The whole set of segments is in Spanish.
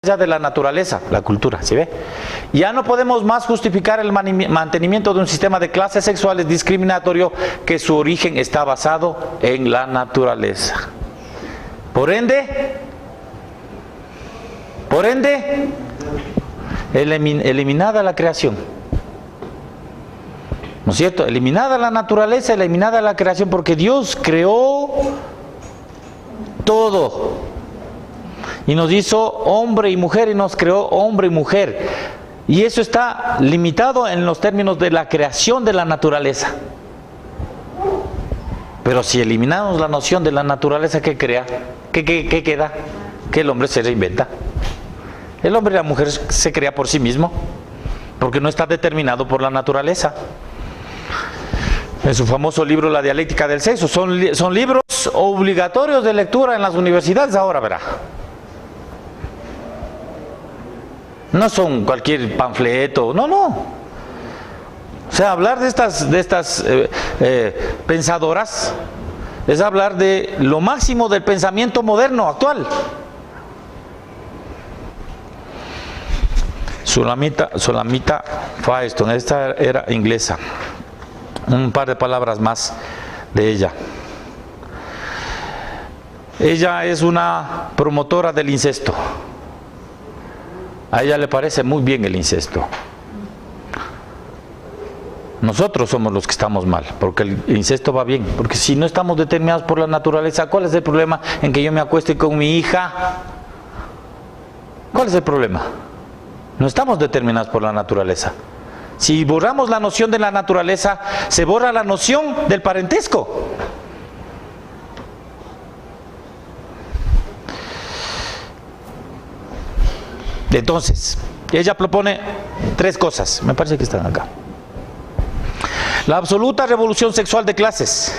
de la naturaleza, la cultura, ¿sí ve? Ya no podemos más justificar el mantenimiento de un sistema de clases sexuales discriminatorio que su origen está basado en la naturaleza. Por ende, eliminada la creación. ¿No es cierto? Eliminada la naturaleza, eliminada la creación, porque Dios creó todo. Y nos hizo hombre y mujer, y nos creó hombre y mujer. Y eso está limitado en los términos de la creación de la naturaleza. Pero si eliminamos la noción de la naturaleza, ¿qué crea? ¿Qué queda? Que el hombre se reinventa. El hombre y la mujer se crea por sí mismo, porque no está determinado por la naturaleza. En su famoso libro La dialéctica del sexo, son libros obligatorios de lectura en las universidades ahora, verá. No son cualquier panfleto, no. O sea, hablar de estas pensadoras es hablar de lo máximo del pensamiento moderno, actual. Sulamita Firestone, esta era inglesa. Un par de palabras más de ella. Ella es una promotora del incesto. A ella le parece muy bien el incesto. Nosotros somos los que estamos mal, porque el incesto va bien. Porque si no estamos determinados por la naturaleza, ¿cuál es el problema en que yo me acueste con mi hija? ¿Cuál es el problema? No estamos determinados por la naturaleza. Si borramos la noción de la naturaleza, se borra la noción del parentesco. Entonces, ella propone tres cosas, me parece que están acá. La absoluta revolución sexual de clases,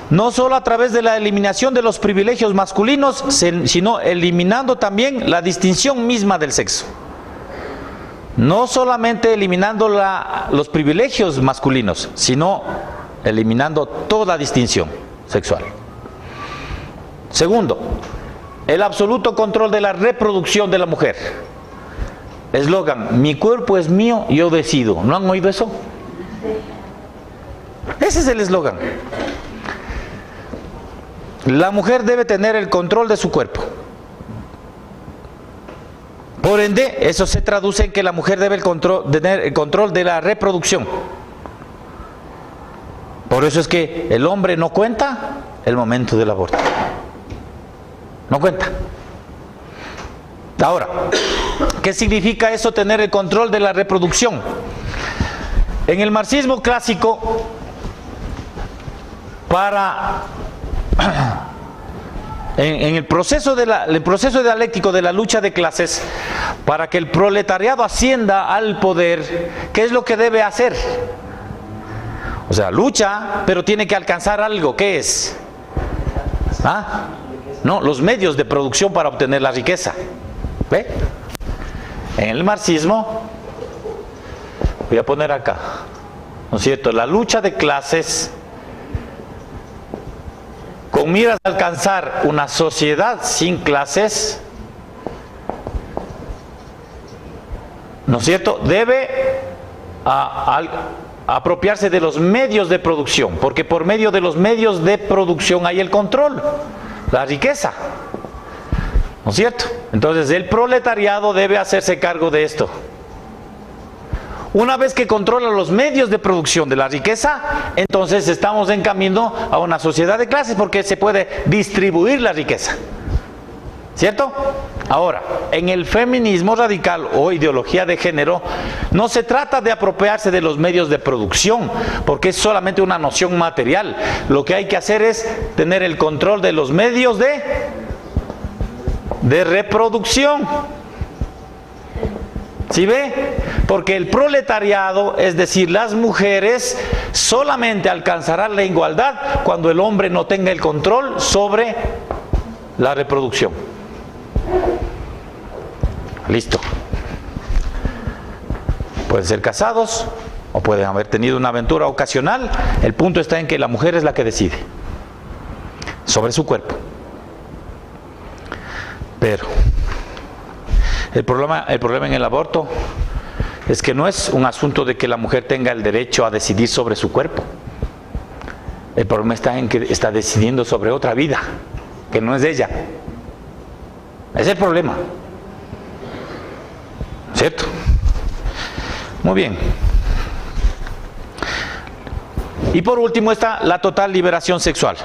no solo a través de la eliminación de los privilegios masculinos, sino eliminando también la distinción misma del sexo. No solamente eliminando los privilegios masculinos, sino eliminando toda distinción sexual. Segundo, el absoluto control de la reproducción de la mujer. Eslogan: mi cuerpo es mío, yo decido. ¿No han oído eso? Ese es el eslogan. La mujer debe tener el control de su cuerpo. Por ende, eso se traduce en que la mujer debe tener el control de la reproducción. Por eso es que el hombre no cuenta el momento del aborto. No cuenta. Ahora, ¿qué significa eso, tener el control de la reproducción? En el marxismo clásico, en el proceso dialéctico de la lucha de clases, para que el proletariado ascienda al poder, ¿qué es lo que debe hacer? O sea, lucha, pero tiene que alcanzar algo. ¿Qué es? No, los medios de producción para obtener la riqueza. ¿Ve? En el marxismo, voy a poner acá, ¿no es cierto? La lucha de clases con miras a alcanzar una sociedad sin clases, ¿no es cierto? Debe apropiarse de los medios de producción, porque por medio de los medios de producción hay el control, la riqueza, ¿no es cierto? Entonces el proletariado debe hacerse cargo de esto. Una vez que controla los medios de producción de la riqueza, entonces estamos en camino a una sociedad de clases, porque se puede distribuir la riqueza, ¿cierto? Ahora, en el feminismo radical o ideología de género, no se trata de apropiarse de los medios de producción, porque es solamente una noción material. Lo que hay que hacer es tener el control de los medios de reproducción. ¿Sí ve? Porque el proletariado, es decir, las mujeres, solamente alcanzarán la igualdad cuando el hombre no tenga el control sobre la reproducción. Listo. Pueden ser casados o pueden haber tenido una aventura ocasional. El punto está en que la mujer es la que decide sobre su cuerpo. Pero El problema en el aborto es que no es un asunto de que la mujer tenga el derecho a decidir sobre su cuerpo. El problema está en que está decidiendo sobre otra vida, que no es de ella. Ese es el problema. ¿Cierto? Muy bien. Y por último está la total liberación sexual,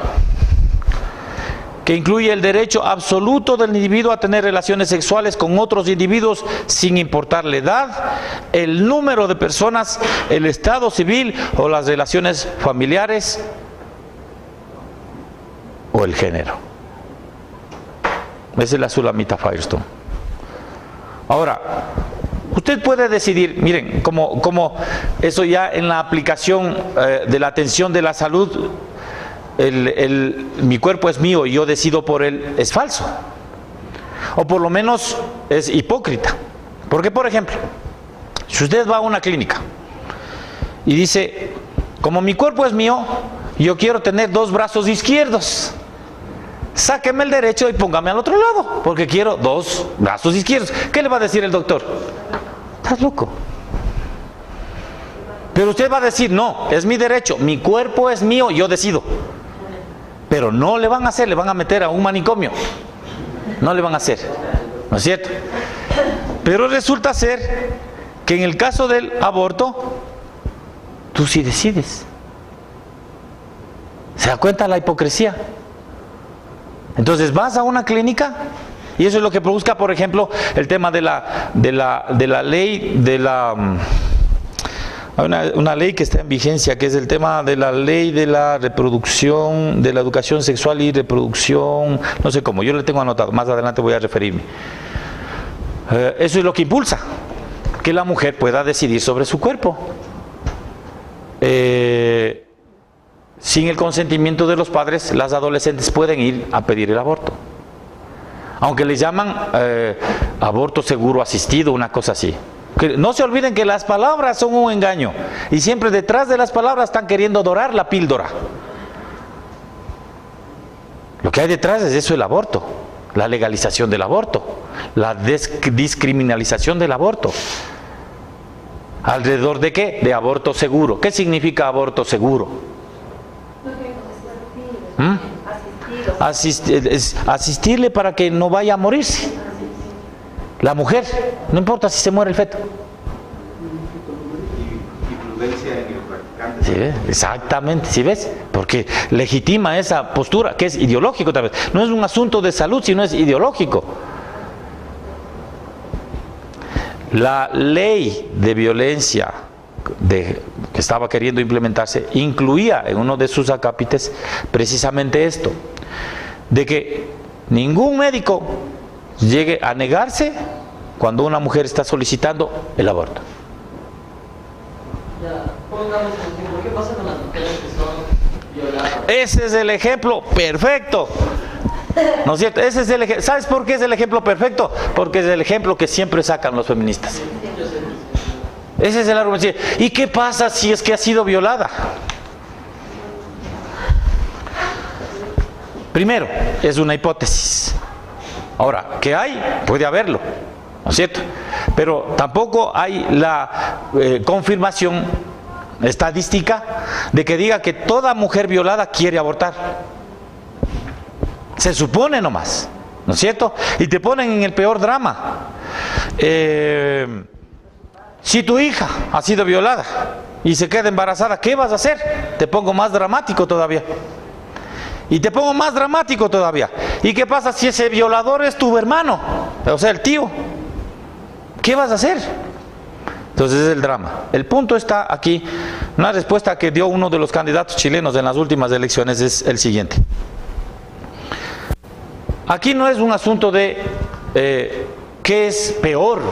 que incluye el derecho absoluto del individuo a tener relaciones sexuales con otros individuos sin importar la edad, el número de personas, el estado civil o las relaciones familiares o el género. Esa es la Sulamita Firestone. Ahora, usted puede decidir, miren, como eso ya en la aplicación de la atención de la salud, mi cuerpo es mío y yo decido por él, es falso. O por lo menos es hipócrita. Porque, por ejemplo, si usted va a una clínica y dice, como mi cuerpo es mío, yo quiero tener 2 brazos izquierdos. Sáqueme el derecho y póngame al otro lado, porque quiero 2 brazos izquierdos. ¿Qué le va a decir el doctor? Estás loco. Pero usted va a decir, no, es mi derecho, mi cuerpo es mío, yo decido. Pero no le van a hacer, le van a meter a un manicomio. No le van a hacer, ¿no es cierto? Pero resulta ser que en el caso del aborto, tú sí decides. ¿Se da cuenta la hipocresía? Entonces vas a una clínica y eso es lo que busca, por ejemplo, el tema de la ley de la... Hay una ley que está en vigencia, que es el tema de la ley de la reproducción, de la educación sexual y reproducción, no sé cómo, yo le tengo anotado, más adelante voy a referirme. Eso es lo que impulsa, que la mujer pueda decidir sobre su cuerpo. Sin el consentimiento de los padres, las adolescentes pueden ir a pedir el aborto. Aunque les llaman aborto seguro asistido, una cosa así. No se olviden que las palabras son un engaño y siempre detrás de las palabras están queriendo dorar la píldora. Lo que hay detrás es eso, el aborto, la legalización del aborto, la descriminalización del aborto. ¿Alrededor de qué? De aborto seguro. ¿Qué significa aborto seguro? Asistirle para que no vaya a morirse. La mujer, no importa si se muere el feto. ¿Sí ves? Exactamente, ¿sí ves? Porque legitima esa postura, que es ideológico tal vez. No es un asunto de salud, sino es ideológico. La ley de violencia que estaba queriendo implementarse incluía en uno de sus acápites precisamente esto, de que ningún médico llegue a negarse cuando una mujer está solicitando el aborto. ¿Qué pasa con las mujeres que son violadas? Ese es el ejemplo perfecto, ¿no es cierto? Ese es el ejemplo. ¿Sabes por qué es el ejemplo perfecto? Porque es el ejemplo que siempre sacan los feministas. Ese es el argumento. ¿Y qué pasa si es que ha sido violada? Primero, es una hipótesis. Ahora, ¿qué hay? Puede haberlo, ¿no es cierto? Pero tampoco hay la confirmación estadística de que diga que toda mujer violada quiere abortar. Se supone nomás, ¿no es cierto? Y te ponen en el peor drama. Si tu hija ha sido violada y se queda embarazada, ¿qué vas a hacer? Te pongo más dramático todavía. Y te pongo más dramático todavía. ¿Y qué pasa si ese violador es tu hermano? O sea, el tío. ¿Qué vas a hacer? Entonces es el drama. El punto está aquí. Una respuesta que dio uno de los candidatos chilenos en las últimas elecciones es el siguiente. Aquí no es un asunto de qué es peor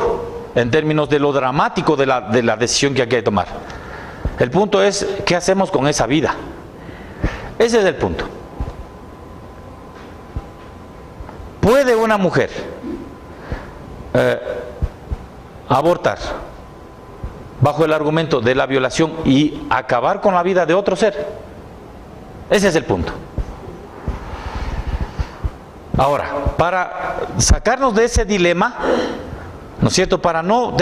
en términos de lo dramático de la decisión que hay que tomar. El punto es qué hacemos con esa vida. Ese es el punto. ¿Puede una mujer abortar bajo el argumento de la violación y acabar con la vida de otro ser? Ese es el punto. Ahora, para sacarnos de ese dilema, ¿no es cierto? Para no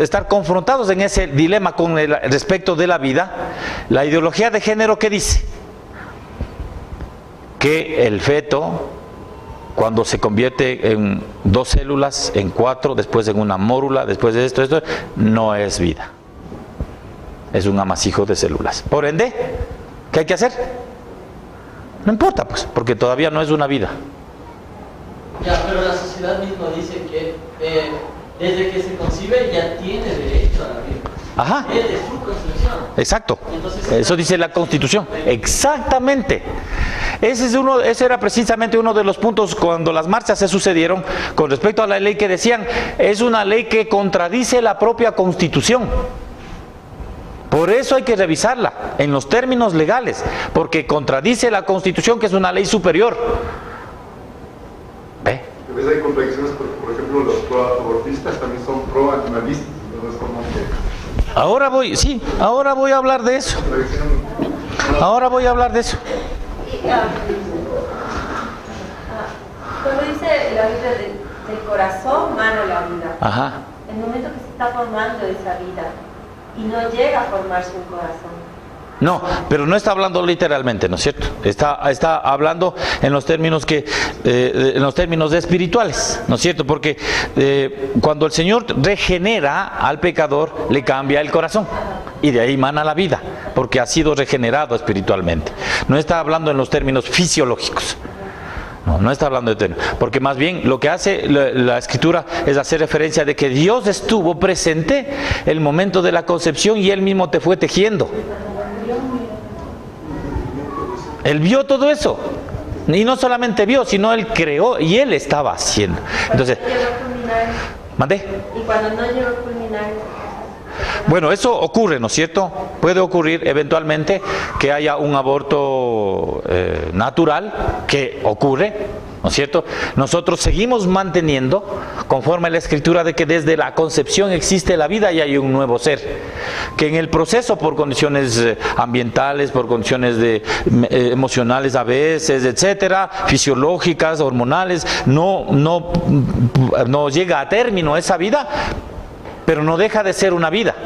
estar confrontados en ese dilema con el respecto de la vida, la ideología de género, ¿qué dice? Que el feto, cuando se convierte en 2 células, en 4, después en una mórula, después de esto, no es vida. Es un amasijo de células. Por ende, ¿qué hay que hacer? No importa, pues, porque todavía no es una vida. Ya, pero la sociedad misma dice que desde que se concibe ya tiene derecho a la vida. Ajá. Es de su construcción. Exacto. Entonces, eso dice la Constitución. Exactamente. Ese era precisamente uno de los puntos cuando las marchas se sucedieron con respecto a la ley, que decían, es una ley que contradice la propia Constitución. Por eso hay que revisarla en los términos legales, porque contradice la Constitución, que es una ley superior. ¿Ve? A veces hay contradicciones, porque, por ejemplo, los pro-abortistas también son pro-animalistas. Entonces, como que... Ahora voy a hablar de eso. Ahora voy a hablar de eso. Como dice la Biblia, del corazón mana la vida. Ajá. El momento que se está formando esa vida y no llega a formarse un corazón. No, pero no está hablando literalmente, ¿no es cierto? Está hablando en los términos espirituales, ¿no es cierto? Porque cuando el Señor regenera al pecador, le cambia el corazón y de ahí mana la vida, porque ha sido regenerado espiritualmente. No está hablando en los términos fisiológicos. No está hablando de términos, porque más bien lo que hace la Escritura es hacer referencia de que Dios estuvo presente el momento de la concepción y Él mismo te fue tejiendo. Él vio todo eso, y no solamente vio, sino Él creó y Él estaba haciendo. Entonces, ¿mandé? Y cuando no llegó a culminar, bueno, eso ocurre, ¿no es cierto? Puede ocurrir eventualmente que haya un aborto natural, que ocurre, ¿no es cierto? Nosotros seguimos manteniendo, conforme a la Escritura, de que desde la concepción existe la vida y hay un nuevo ser. Que en el proceso, por condiciones ambientales, por condiciones emocionales a veces, etcétera, fisiológicas, hormonales, no llega a término esa vida, pero no deja de ser una vida.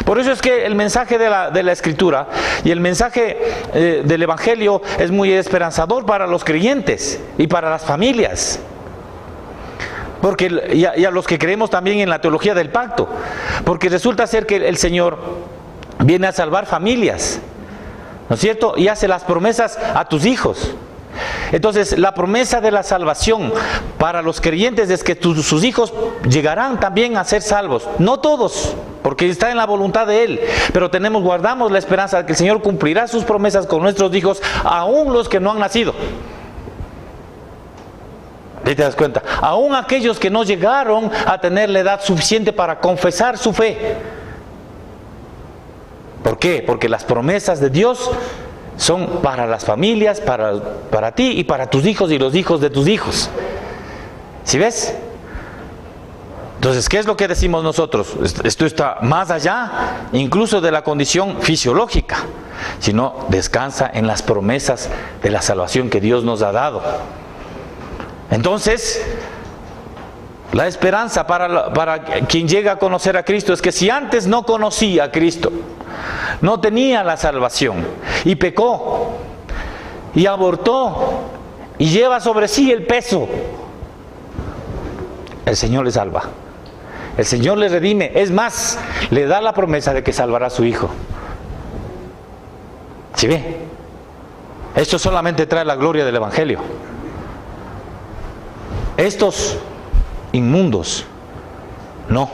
Por eso es que el mensaje de la Escritura y el mensaje del Evangelio es muy esperanzador para los creyentes y para las familias. Porque, y a los que creemos también en la teología del pacto. Porque resulta ser que el Señor viene a salvar familias, ¿no es cierto? Y hace las promesas a tus hijos. Entonces, la promesa de la salvación para los creyentes es que sus hijos llegarán también a ser salvos. No todos, porque está en la voluntad de Él, pero guardamos la esperanza de que el Señor cumplirá sus promesas con nuestros hijos, aún los que no han nacido. ¿Te das cuenta? Aún aquellos que no llegaron a tener la edad suficiente para confesar su fe. ¿Por qué? Porque las promesas de Dios son para las familias, para ti y para tus hijos y los hijos de tus hijos. ¿Sí ves? Entonces, ¿qué es lo que decimos nosotros? Esto está más allá incluso de la condición fisiológica, sino descansa en las promesas de la salvación que Dios nos ha dado. Entonces, la esperanza para quien llega a conocer a Cristo es que si antes no conocía a Cristo, no tenía la salvación y pecó y abortó y lleva sobre sí el peso, el Señor le salva, el Señor le redime, es más, le da la promesa de que salvará a su hijo. ¿Sí ve? Esto solamente trae la gloria del Evangelio. Estos inmundos, no,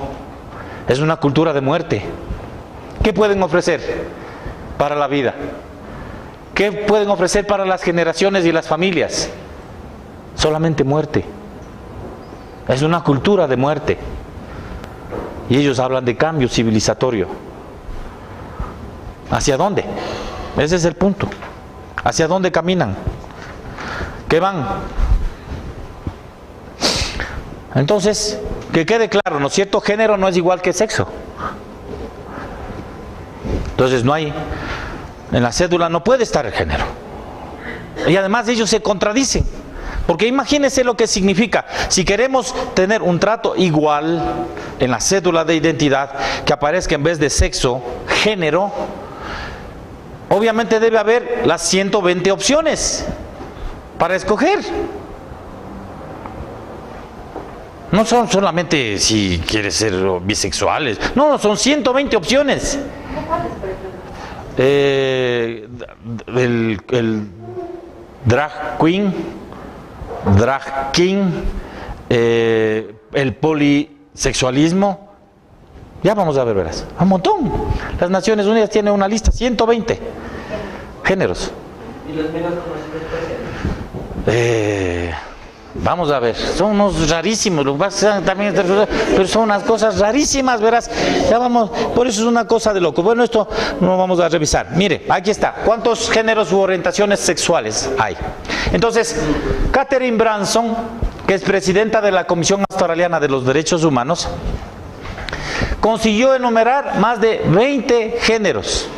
es una cultura de muerte. ¿Qué pueden ofrecer para la vida? ¿Qué pueden ofrecer para las generaciones y las familias? Solamente muerte. Es una cultura de muerte. Y ellos hablan de cambio civilizatorio. ¿Hacia dónde? Ese es el punto. ¿Hacia dónde caminan? ¿Qué van? Entonces, que quede claro, ¿no es cierto? Género no es igual que sexo. Entonces no hay, en la cédula no puede estar el género. Y además ellos se contradicen. Porque imagínense lo que significa. Si queremos tener un trato igual en la cédula de identidad, que aparezca en vez de sexo, género, obviamente debe haber las 120 opciones para escoger. No son solamente si quieres ser bisexuales. No, son 120 opciones. El drag queen, drag king, el polisexualismo. Ya vamos a ver, verás. Un montón. Las Naciones Unidas tienen una lista, 120 géneros. ¿Y los menos conocidos? Vamos a ver, son unos rarísimos, lo que pasa también, pero son unas cosas rarísimas, verás. Ya vamos, por eso es una cosa de loco. Bueno, esto no vamos a revisar. Mire, aquí está. ¿Cuántos géneros u orientaciones sexuales hay? Entonces, Catherine Branson, que es presidenta de la Comisión Australiana de los Derechos Humanos, consiguió enumerar más de 20 géneros.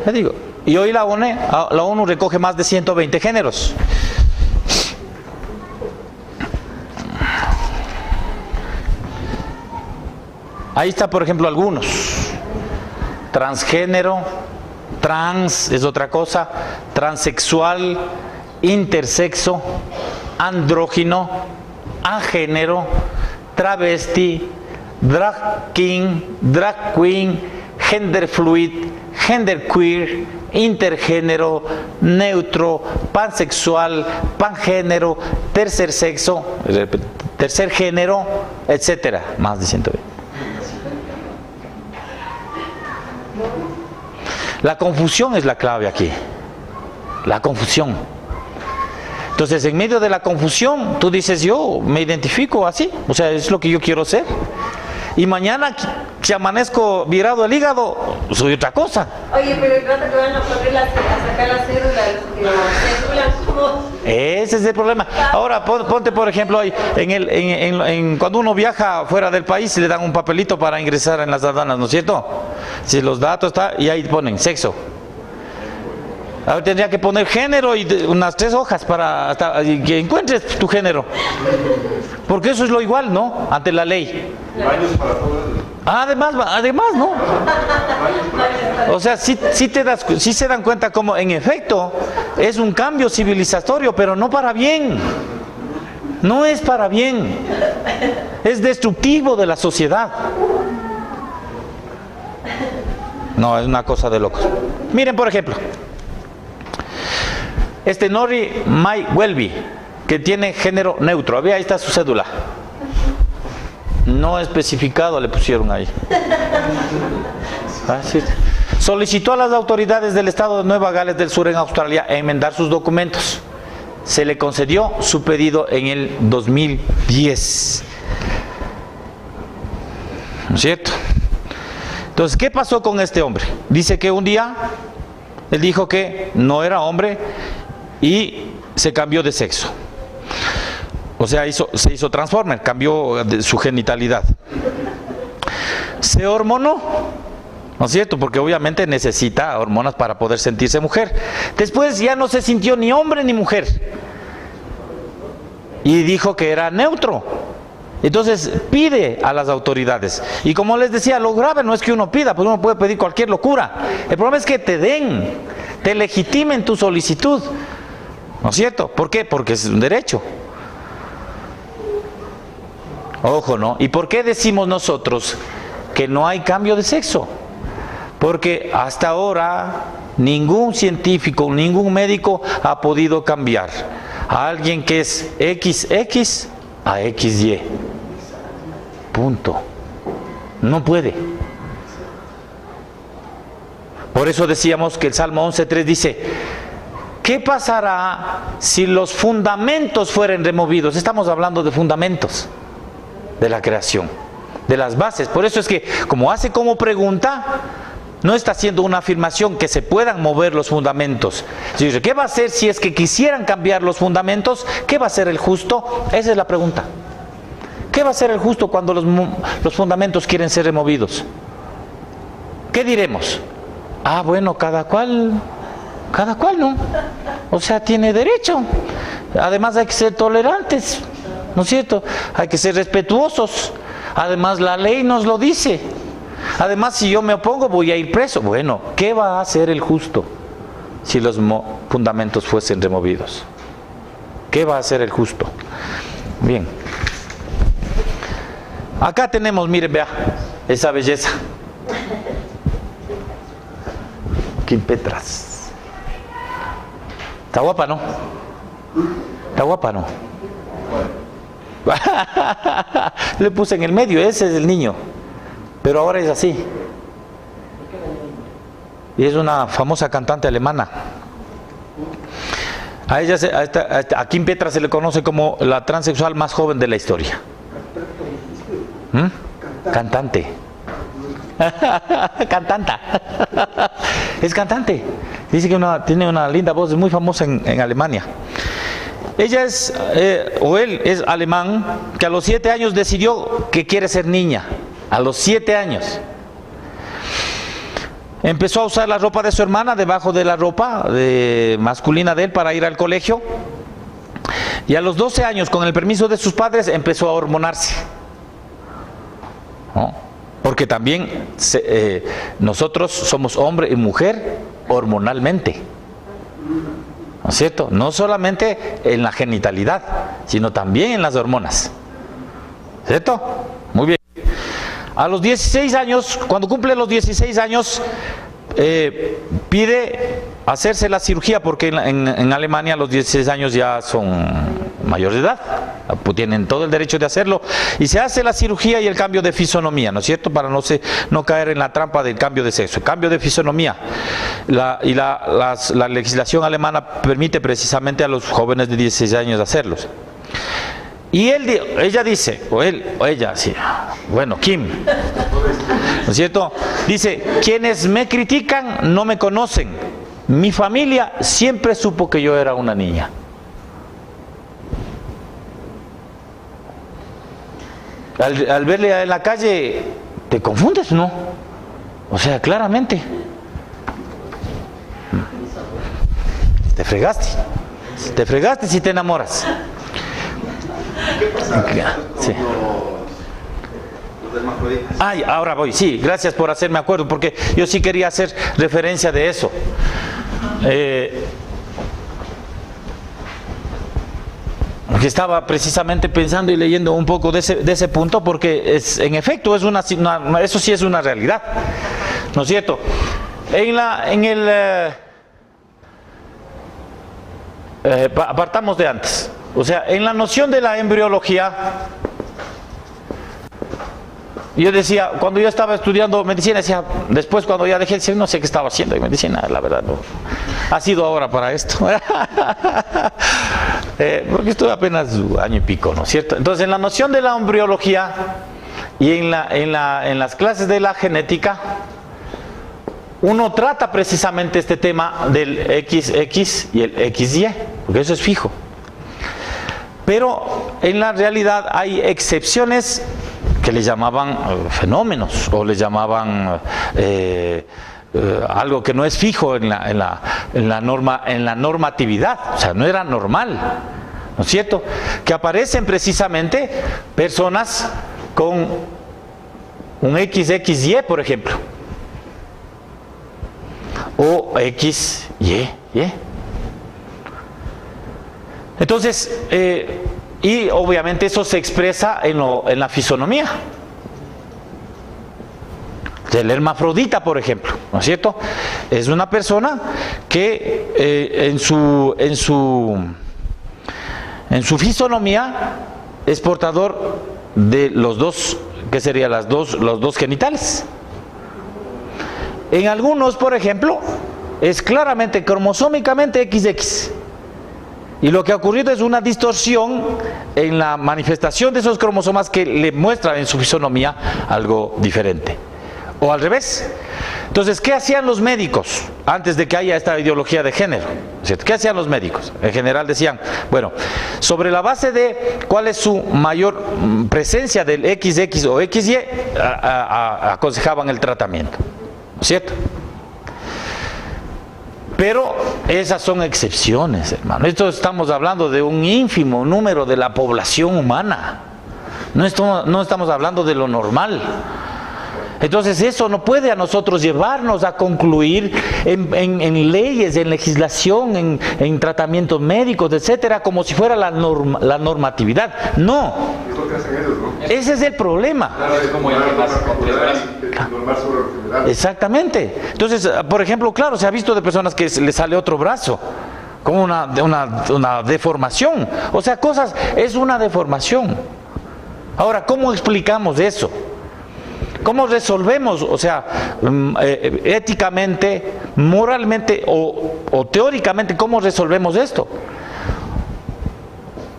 Le digo, y hoy la ONU recoge más de 120 géneros. Ahí está, por ejemplo, algunos. Transgénero, trans es otra cosa, transexual, intersexo, andrógino, agénero, travesti, drag king, drag queen, gender fluid, gender queer, intergénero, neutro, pansexual, pangénero, tercer sexo, tercer género, etcétera. Más de 120. La confusión es la clave aquí. La confusión. Entonces, en medio de la confusión, tú dices, yo me identifico así. O sea, es lo que yo quiero ser. Y mañana, si amanezco virado el hígado, soy otra cosa. Oye, pero el rato que van a poner a sacar la cédula, ¿cómo? Ese es el problema. Ahora, ponte por ejemplo, cuando uno viaja fuera del país, le dan un papelito para ingresar en las aduanas, ¿no es cierto? Si los datos están, y ahí ponen sexo. Ahora tendría que poner género y unas 3 hojas para que encuentres tu género. Porque eso es lo igual, ¿no? Ante la ley. Baños para todos. Además, ¿no? O sea, sí se dan cuenta como en efecto es un cambio civilizatorio, pero no para bien. No es para bien. Es destructivo de la sociedad. No, es una cosa de locos. Miren, por ejemplo, Nori Mai Welby, que tiene género neutro. Ahí está su cédula. No especificado le pusieron ahí. Sí. Solicitó a las autoridades del estado de Nueva Gales del Sur en Australia enmendar sus documentos. Se le concedió su pedido en el 2010. ¿No es cierto? Entonces, ¿qué pasó con este hombre? Dice que un día él dijo que no era hombre y se cambió de sexo. O sea, se hizo transformer, cambió su genitalidad. Se hormonó, ¿no es cierto? Porque obviamente necesita hormonas para poder sentirse mujer. Después ya no se sintió ni hombre ni mujer. Y dijo que era neutro. Entonces pide a las autoridades. Y como les decía, lo grave no es que uno pida, pues uno puede pedir cualquier locura. El problema es que te legitimen tu solicitud. ¿No es cierto? ¿Por qué? Porque es un derecho. Ojo, ¿no? ¿Y por qué decimos nosotros que no hay cambio de sexo? Porque hasta ahora ningún científico, ningún médico ha podido cambiar a alguien que es XX a XY. Punto. No puede. Por eso decíamos que el Salmo 11.3 dice: ¿qué pasará si los fundamentos fueren removidos? Estamos hablando de fundamentos de la creación, de las bases. Por eso es que, como hace como pregunta, no está haciendo una afirmación que se puedan mover los fundamentos. Dice, ¿qué va a hacer si es que quisieran cambiar los fundamentos? ¿Qué va a hacer el justo? Esa es la pregunta. ¿Qué va a hacer el justo cuando los fundamentos quieren ser removidos? ¿Qué diremos? Bueno, cada cual cada cual, ¿no? O sea, tiene derecho. Además hay que ser tolerantes, ¿no es cierto? Hay que ser respetuosos. Además la ley nos lo dice. Además, si yo me opongo voy a ir preso. Bueno, ¿qué va a hacer el justo si los fundamentos fuesen removidos? ¿Qué va a hacer el justo? Bien. Acá tenemos, miren, vea, esa belleza. Kim Petras. Está guapa, ¿no? Está guapa, ¿no? Le puse en el medio, ese es el niño. Pero ahora es así. Y es una famosa cantante alemana. A ella, a Kim Petras se le conoce como la transexual más joven de la historia. Cantante. Cantanta. Es cantante. Dice que tiene una linda voz, es muy famosa en Alemania. Ella es, o él es alemán, que a los 7 años decidió que quiere ser niña. A los 7 años. Empezó a usar la ropa de su hermana debajo de la ropa masculina de él para ir al colegio. Y a los 12 años, con el permiso de sus padres, empezó a hormonarse. ¿No? Porque también nosotros somos hombre y mujer hormonalmente. ¿No es cierto? No solamente en la genitalidad, sino también en las hormonas. ¿Cierto? Muy bien. A los 16 años, cuando cumple los 16 años, pide hacerse la cirugía, porque en Alemania a los 16 años ya son mayores de edad, tienen todo el derecho de hacerlo, y se hace la cirugía y el cambio de fisonomía, ¿no es cierto? Para no caer en la trampa del cambio de sexo. El cambio de fisonomía, la legislación alemana permite precisamente a los jóvenes de 16 años hacerlos. Y ella dice, o ella, sí, bueno, Kim, ¿no es cierto? Dice, quienes me critican no me conocen. Mi familia siempre supo que yo era una niña. Al verle en la calle, te confundes, ¿no? O sea, claramente. Te fregaste si te enamoras. ¿Qué pasa Sí. los hermafroditas? Ay, ahora voy, sí, gracias por hacerme acuerdo, porque yo sí quería hacer referencia de eso. Que estaba precisamente pensando y leyendo un poco de ese punto, porque en efecto eso sí es una realidad, ¿no es cierto? Apartamos de antes. O sea, en la noción de la embriología, yo decía, cuando yo estaba estudiando medicina, decía, después cuando ya dejé, no sé qué estaba haciendo en medicina, la verdad, no. Ha sido ahora para esto. Porque estuve apenas un año y pico, ¿no es cierto? Entonces, en la noción de la embriología y en las clases de la genética, uno trata precisamente este tema del XX y el XY, porque eso es fijo. Pero en la realidad hay excepciones que le llamaban fenómenos, o le llamaban algo que no es fijo en la normatividad, o sea, no era normal, ¿no es cierto? Que aparecen precisamente personas con un XXY, por ejemplo, o XY. Entonces, y obviamente eso se expresa en la fisonomía. El hermafrodita, por ejemplo, ¿no es cierto? Es una persona que en su fisonomía es portador de los dos, que serían los dos genitales. En algunos, por ejemplo, es claramente cromosómicamente XX. Y lo que ha ocurrido es una distorsión en la manifestación de esos cromosomas que le muestran en su fisonomía algo diferente. O al revés. Entonces, ¿qué hacían los médicos antes de que haya esta ideología de género? ¿Qué hacían los médicos? En general decían, bueno, sobre la base de cuál es su mayor presencia del XX o XY, aconsejaban el tratamiento. ¿No es cierto? Pero esas son excepciones, hermano. Esto estamos hablando de un ínfimo número de la población humana. No estamos hablando de lo normal. Entonces eso no puede a nosotros llevarnos a concluir en leyes, en legislación, en tratamientos médicos, etcétera, como si fuera la normatividad. No. Es lo que hacen ellos, ¿no? Ese es el problema. Claro, es como el que más Normal sobre lo general. Exactamente. Entonces, por ejemplo, claro, se ha visto de personas que le sale otro brazo, como una deformación. O sea, es una deformación. Ahora, ¿cómo explicamos eso? ¿Cómo resolvemos? O sea, éticamente, moralmente o teóricamente, ¿cómo resolvemos esto?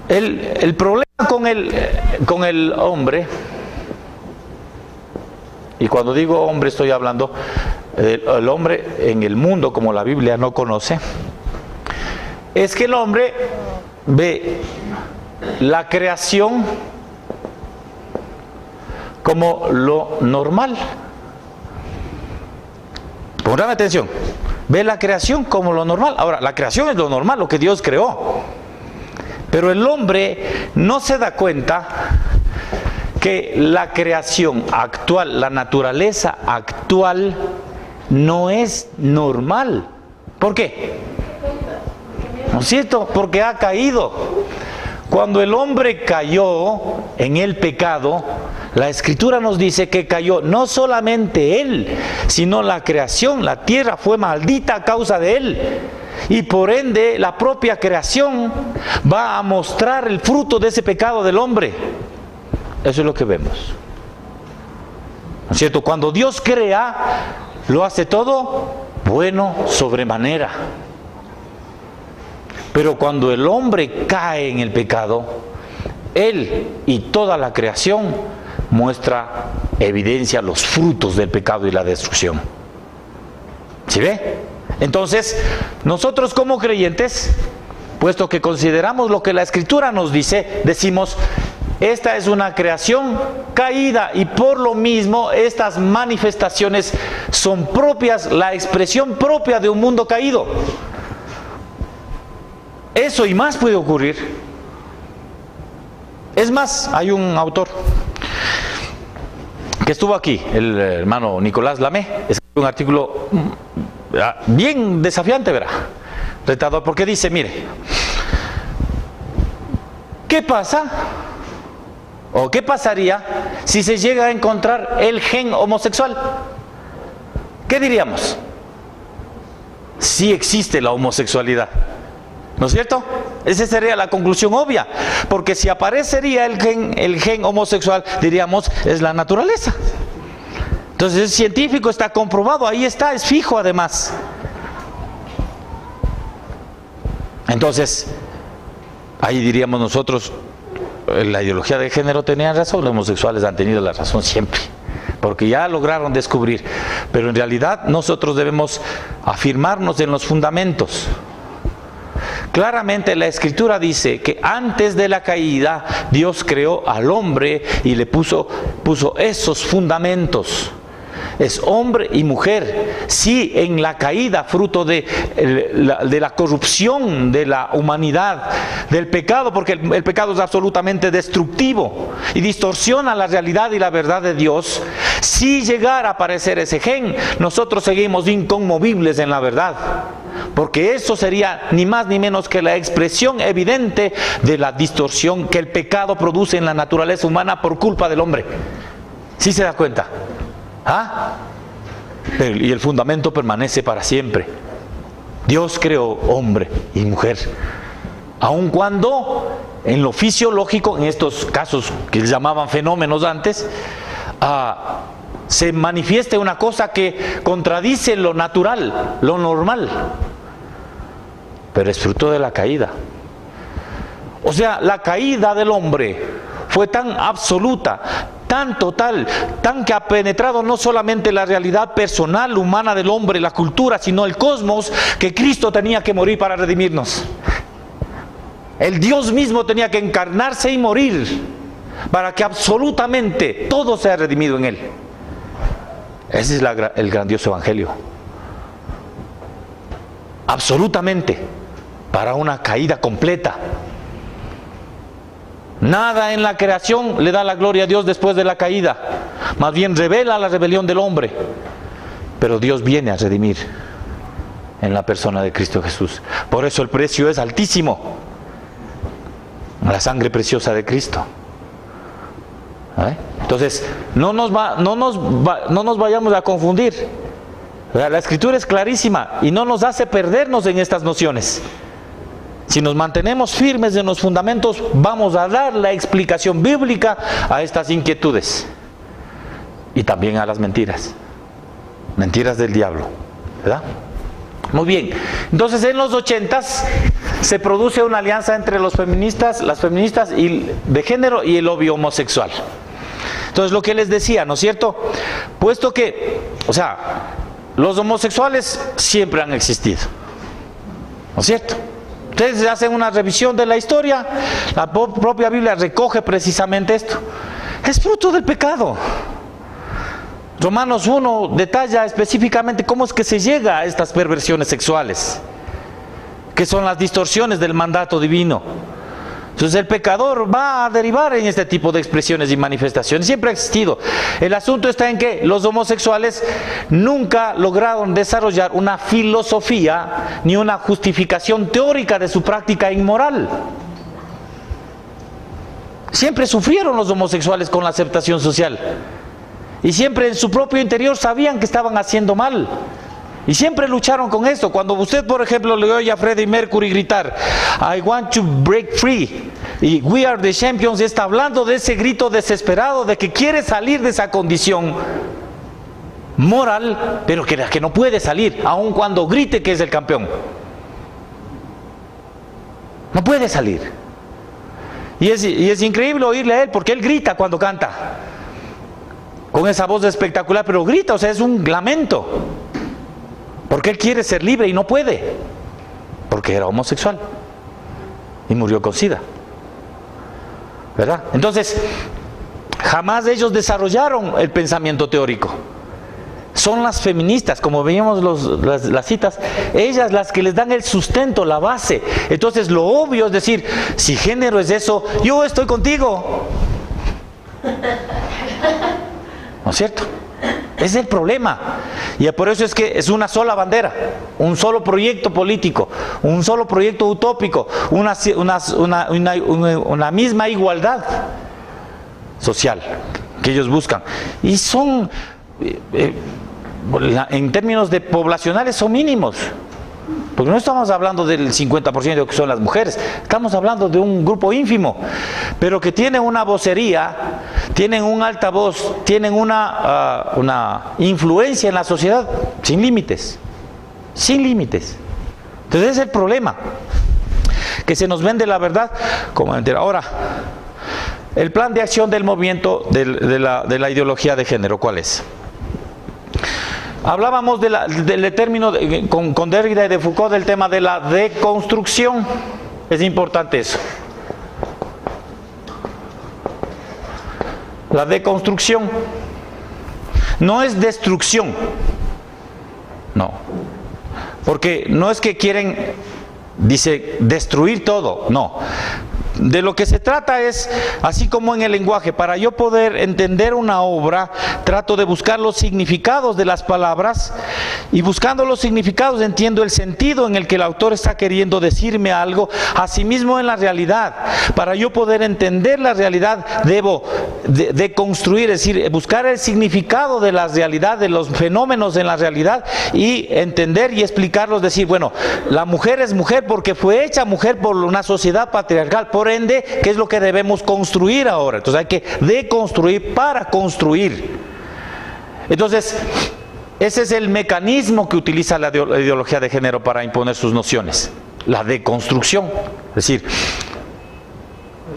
El problema con el hombre, y cuando digo hombre estoy hablando el hombre en el mundo como la Biblia no conoce, es que el hombre ve la creación como lo normal. Pongan atención, ve la creación como lo normal. Ahora, la creación es lo normal, lo que Dios creó. Pero el hombre no se da cuenta que la creación actual, la naturaleza actual, no es normal. ¿Por qué? ¿No es cierto? Porque ha caído. Cuando el hombre cayó en el pecado, la Escritura nos dice que cayó no solamente él, sino la creación. La tierra fue maldita a causa de él. Y por ende, la propia creación va a mostrar el fruto de ese pecado del hombre. Eso es lo que vemos. ¿No es cierto? Cuando Dios crea, lo hace todo bueno sobremanera. Pero cuando el hombre cae en el pecado, él y toda la creación muestra evidencia los frutos del pecado y la destrucción. ¿Sí ve? Entonces, nosotros como creyentes, puesto que consideramos lo que la Escritura nos dice, decimos, esta es una creación caída y por lo mismo estas manifestaciones son propias, la expresión propia de un mundo caído. Eso y más puede ocurrir. Es más, hay un autor que estuvo aquí, el hermano Nicolás Lamé, escribió un artículo bien desafiante, verá, retador, porque dice, mire, ¿qué pasa? ¿O qué pasaría si se llega a encontrar el gen homosexual? ¿Qué diríamos? Sí existe la homosexualidad, ¿no es cierto? Esa sería la conclusión obvia, porque si aparecería el gen homosexual, diríamos, es la naturaleza. Entonces es científico, está comprobado, ahí está, es fijo además. Entonces, ahí diríamos nosotros, la ideología de género tenía razón, los homosexuales han tenido la razón siempre, porque ya lograron descubrir, pero en realidad nosotros debemos afirmarnos en los fundamentos. Claramente la Escritura dice que antes de la caída Dios creó al hombre y le puso esos fundamentos. Es hombre y mujer. Sí, en la caída, fruto de la corrupción de la humanidad, del pecado, porque el pecado es absolutamente destructivo y distorsiona la realidad y la verdad de Dios. Si llegara a aparecer ese gen, nosotros seguimos inconmovibles en la verdad, porque eso sería ni más ni menos que la expresión evidente de la distorsión que el pecado produce en la naturaleza humana por culpa del hombre. ¿Sí se da cuenta? ¿Ah? Y el fundamento permanece para siempre. Dios creó hombre y mujer, aun cuando en lo fisiológico, en estos casos que llamaban fenómenos antes, se manifiesta una cosa que contradice lo natural, lo normal, pero es fruto de la caída. O sea, la caída del hombre fue tan absoluta, tan total, tan que ha penetrado no solamente la realidad personal, humana del hombre, la cultura, sino el cosmos, que Cristo tenía que morir para redimirnos. El Dios mismo tenía que encarnarse y morir para que absolutamente todo sea redimido en Él. Ese es el grandioso evangelio. absolutamente, para una caída completa. Nada en la creación le da la gloria a Dios después de la caída, más bien revela la rebelión del hombre. Pero Dios viene a redimir en la persona de Cristo Jesús. Por eso el precio es altísimo, la sangre preciosa de Cristo. Entonces, no nos vayamos a confundir. La Escritura es clarísima y no nos hace perdernos en estas nociones. Si nos mantenemos firmes en los fundamentos, vamos a dar la explicación bíblica a estas inquietudes y también a las mentiras del diablo, ¿verdad? Muy bien. Entonces, en los 80s se produce una alianza entre las feministas y de género y el lobby homosexual. Entonces, lo que les decía, ¿no es cierto? Puesto que, los homosexuales siempre han existido, ¿no es cierto? Ustedes hacen una revisión de la historia, la propia Biblia recoge precisamente esto. Es fruto del pecado. Romanos 1 detalla específicamente cómo es que se llega a estas perversiones sexuales, que son las distorsiones del mandato divino. Entonces el pecador va a derivar en este tipo de expresiones y manifestaciones. Siempre ha existido. El asunto está en que los homosexuales nunca lograron desarrollar una filosofía ni una justificación teórica de su práctica inmoral. Siempre sufrieron los homosexuales con la aceptación social. Y siempre en su propio interior sabían que estaban haciendo mal. Y siempre lucharon con esto. Cuando usted, por ejemplo, le oye a Freddie Mercury gritar I want to break free y We are the champions, está hablando de ese grito desesperado de que quiere salir de esa condición moral, pero que no puede salir, aun cuando grite que es el campeón. No puede salir. Y es increíble oírle a él, porque él grita cuando canta con esa voz espectacular, pero grita, es un lamento. Porque él quiere ser libre y no puede, porque era homosexual y murió con SIDA, ¿verdad? Entonces, jamás ellos desarrollaron el pensamiento teórico. Son las feministas, como veíamos las citas, ellas las que les dan el sustento, la base. Entonces, lo obvio es decir, si género es eso, yo estoy contigo. ¿No es cierto? Ese es el problema. Y por eso es que es una sola bandera, un solo proyecto político, un solo proyecto utópico, una misma igualdad social que ellos buscan. Y son, en términos de poblacionales, son mínimos. Porque no estamos hablando del 50% que son las mujeres, estamos hablando de un grupo ínfimo, pero que tienen una vocería, tienen un altavoz, tienen una influencia en la sociedad sin límites, sin límites. Entonces ese es el problema, que se nos vende la verdad como mentira. Ahora, el plan de acción del movimiento de la ideología de género, ¿cuál es? Hablábamos del término con Derrida y de Foucault del tema de la deconstrucción. Es importante eso. La deconstrucción no es destrucción. No. Porque no es que quieren, dice, destruir todo. No. De lo que se trata es, así como en el lenguaje, para yo poder entender una obra, trato de buscar los significados de las palabras, y buscando los significados entiendo el sentido en el que el autor está queriendo decirme algo. Asimismo en la realidad, para yo poder entender la realidad, debo de construir, es decir, buscar el significado de la realidad, de los fenómenos en la realidad, y entender y explicarlos, decir, bueno, la mujer es mujer porque fue hecha mujer por una sociedad patriarcal, por ende, ¿qué es lo que debemos construir ahora? Entonces hay que deconstruir para construir. Entonces, ese es el mecanismo que utiliza la ideología de género para imponer sus nociones, la deconstrucción. Es decir,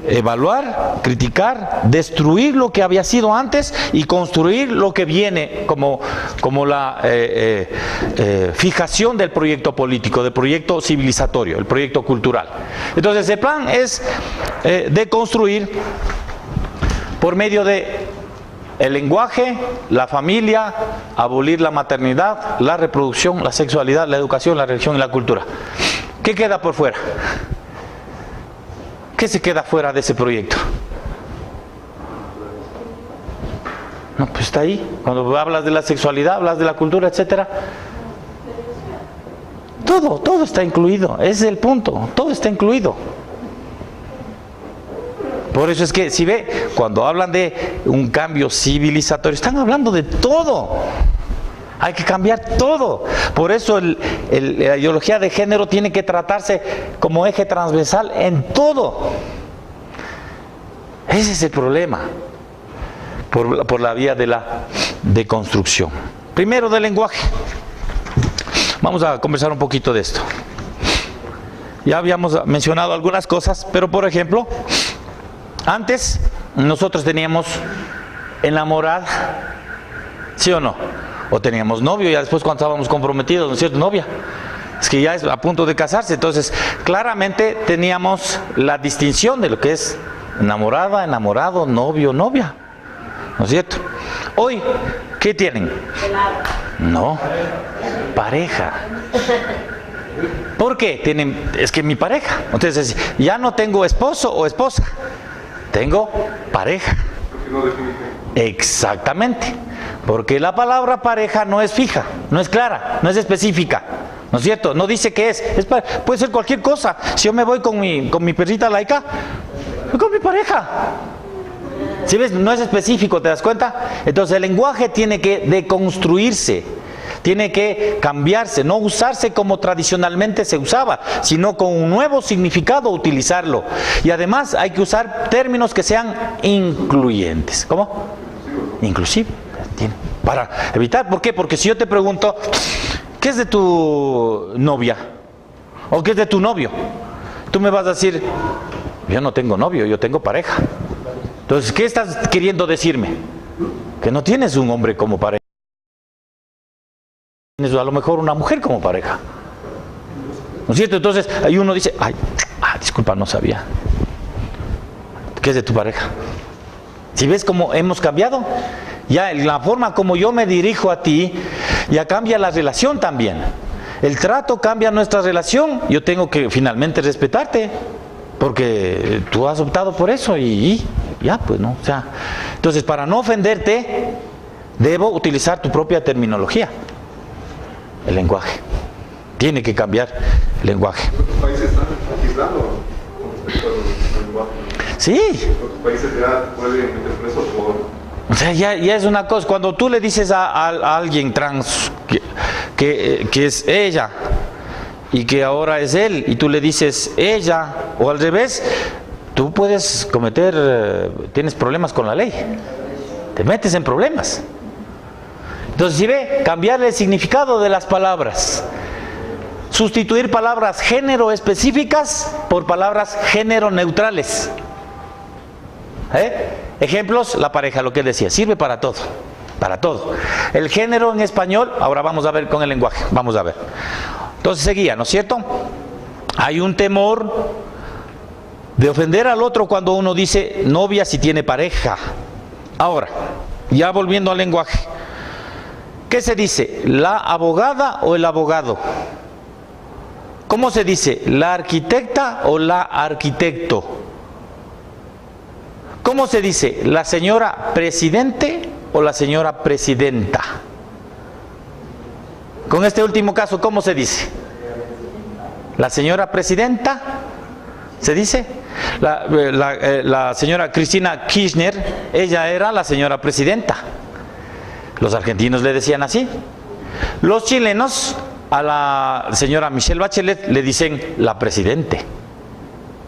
evaluar, criticar, destruir lo que había sido antes y construir lo que viene como la fijación del proyecto político, del proyecto civilizatorio, el proyecto cultural. Entonces el plan es deconstruir por medio de el lenguaje, la familia, abolir la maternidad, la reproducción, la sexualidad, la educación, la religión y la cultura. ¿Qué queda por fuera? ¿Qué se queda fuera de ese proyecto? No, pues está ahí. Cuando hablas de la sexualidad, hablas de la cultura, etcétera. Todo está incluido. Ese es el punto. Todo está incluido. Por eso es que, si ve, cuando hablan de un cambio civilizatorio, están hablando de todo. Hay que cambiar todo. Por eso la ideología de género tiene que tratarse como eje transversal en todo. Ese es el problema. Por la vía de la deconstrucción. Primero, del lenguaje. Vamos a conversar un poquito de esto. Ya habíamos mencionado algunas cosas, pero por ejemplo, antes nosotros teníamos enamorada, ¿sí o no? O teníamos novio, ya después cuando estábamos comprometidos, ¿no es cierto? Novia. Es que ya es a punto de casarse, entonces claramente teníamos la distinción de lo que es enamorada, enamorado, novio, novia. ¿No es cierto? Hoy, ¿qué tienen? No, pareja. ¿Por qué? Es que mi pareja. Entonces, ya no tengo esposo o esposa, tengo pareja. Porque no define. Exactamente. Porque la palabra pareja no es fija, no es clara, no es específica. ¿No es cierto? No dice qué es. Puede ser cualquier cosa. Si yo me voy con mi perrita Laika, voy con mi pareja. ¿Sí ves? No es específico, ¿te das cuenta? Entonces el lenguaje tiene que deconstruirse, tiene que cambiarse, no usarse como tradicionalmente se usaba, sino con un nuevo significado utilizarlo. Y además hay que usar términos que sean incluyentes. ¿Cómo? Inclusive. Para evitar, ¿por qué? Porque si yo te pregunto, ¿qué es de tu novia? ¿O qué es de tu novio? Tú me vas a decir, yo no tengo novio, yo tengo pareja. Entonces, ¿qué estás queriendo decirme? Que no tienes un hombre como pareja. Tienes a lo mejor una mujer como pareja. ¿No es cierto? Entonces, ahí uno dice, disculpa, no sabía. ¿Qué es de tu pareja? ¿Si ves cómo hemos cambiado? Ya la forma como yo me dirijo a ti, ya cambia la relación también. El trato cambia nuestra relación. Yo tengo que finalmente respetarte, porque tú has optado por eso y ya, pues no. O sea, entonces, para no ofenderte, debo utilizar tu propia terminología. El lenguaje. Tiene que cambiar el lenguaje. Otros países están legislando con respecto al lenguaje. Sí. Otros países ya pueden meter preso por... O sea, ya es una cosa. Cuando tú le dices a alguien trans que es ella y que ahora es él, y tú le dices ella, o al revés, tú puedes tienes problemas con la ley. Te metes en problemas. Entonces, si ve, cambiarle el significado de las palabras. Sustituir palabras género específicas por palabras género neutrales. Ejemplos, la pareja, lo que él decía, sirve para todo, para todo. El género en español, ahora vamos a ver con el lenguaje, vamos a ver. Entonces seguía, ¿no es cierto? Hay un temor de ofender al otro cuando uno dice novia si tiene pareja. Ahora, ya volviendo al lenguaje, ¿qué se dice? ¿La abogada o el abogado? ¿Cómo se dice? ¿La arquitecta o la arquitecto? ¿Cómo se dice? ¿La señora presidente o la señora presidenta? Con este último caso, ¿cómo se dice? ¿La señora presidenta? ¿Se dice? La señora Cristina Kirchner, ella era la señora presidenta. Los argentinos le decían así. Los chilenos a la señora Michelle Bachelet le dicen la presidente.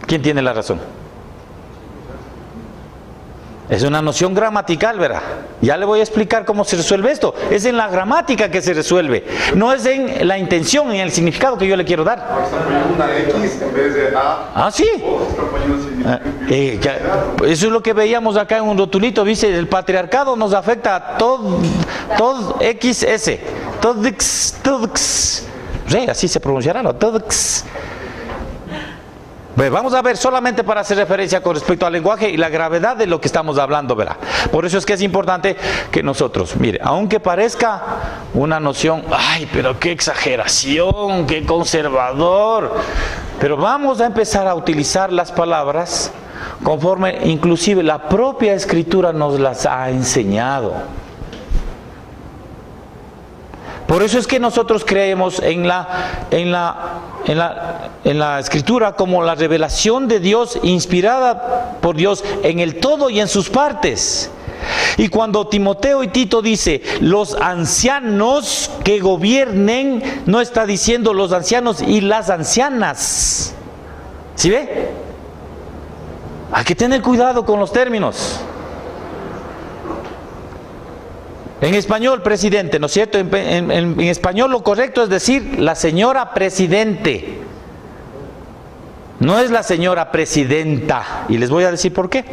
¿Quién tiene la razón? Es una noción gramatical, ¿verdad? Ya le voy a explicar cómo se resuelve esto. Es en la gramática que se resuelve. No es en la intención, en el significado que yo le quiero dar. Ahora están poniendo una X en vez de A. Ah, sí. O están poniendo significado. Eso es lo que veíamos acá en un rotulito. Dice, el patriarcado nos afecta a todo XS. Todos. Sí, así se pronunciará, ¿no? Todos. Vamos a ver solamente para hacer referencia con respecto al lenguaje y la gravedad de lo que estamos hablando, verá. Por eso es que es importante que nosotros, mire, aunque parezca una noción, ay, pero qué exageración, qué conservador, pero vamos a empezar a utilizar las palabras conforme inclusive la propia Escritura nos las ha enseñado. Por eso es que nosotros creemos en la Escritura como la revelación de Dios, inspirada por Dios en el todo y en sus partes. Y cuando Timoteo y Tito dice los ancianos que gobiernen, no está diciendo los ancianos y las ancianas. ¿Sí ve? Hay que tener cuidado con los términos. En español, presidente, ¿no es cierto? En español lo correcto es decir la señora presidente. No es la señora presidenta. Y les voy a decir por qué.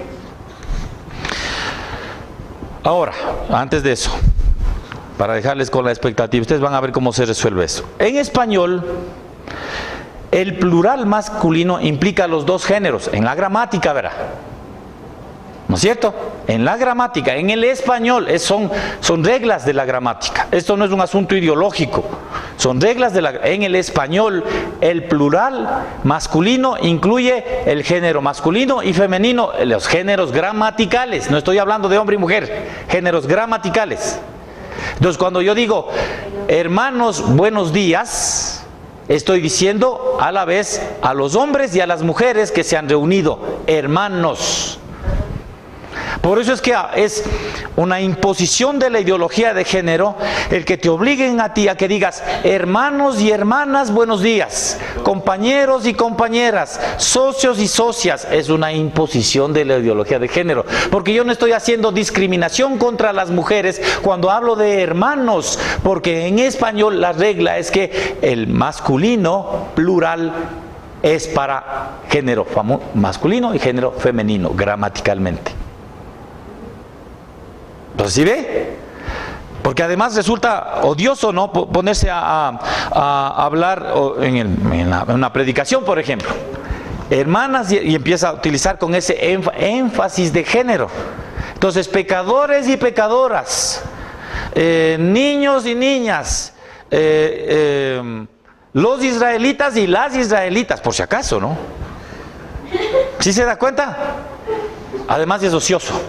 Ahora, antes de eso, para dejarles con la expectativa, ustedes van a ver cómo se resuelve eso. En español, el plural masculino implica los dos géneros. En la gramática, verá. ¿No es cierto? En la gramática, en el español, son reglas de la gramática. Esto no es un asunto ideológico. Son reglas en el español, el plural masculino incluye el género masculino y femenino, los géneros gramaticales. No estoy hablando de hombre y mujer, géneros gramaticales. Entonces, cuando yo digo, hermanos, buenos días, estoy diciendo a la vez a los hombres y a las mujeres que se han reunido, hermanos. Por eso es que es una imposición de la ideología de género el que te obliguen a ti a que digas hermanos y hermanas, buenos días, compañeros y compañeras, socios y socias. Es una imposición de la ideología de género, porque yo no estoy haciendo discriminación contra las mujeres cuando hablo de hermanos, porque en español la regla es que el masculino plural es para género masculino y género femenino gramaticalmente. Entonces, ¿sí ve? Porque además resulta odioso, ¿no? Ponerse a hablar en una predicación, por ejemplo. Hermanas, y empieza a utilizar con ese énfasis de género. Entonces, pecadores y pecadoras, niños y niñas, los israelitas y las israelitas, por si acaso, ¿no? ¿Sí se da cuenta? Además es ocioso.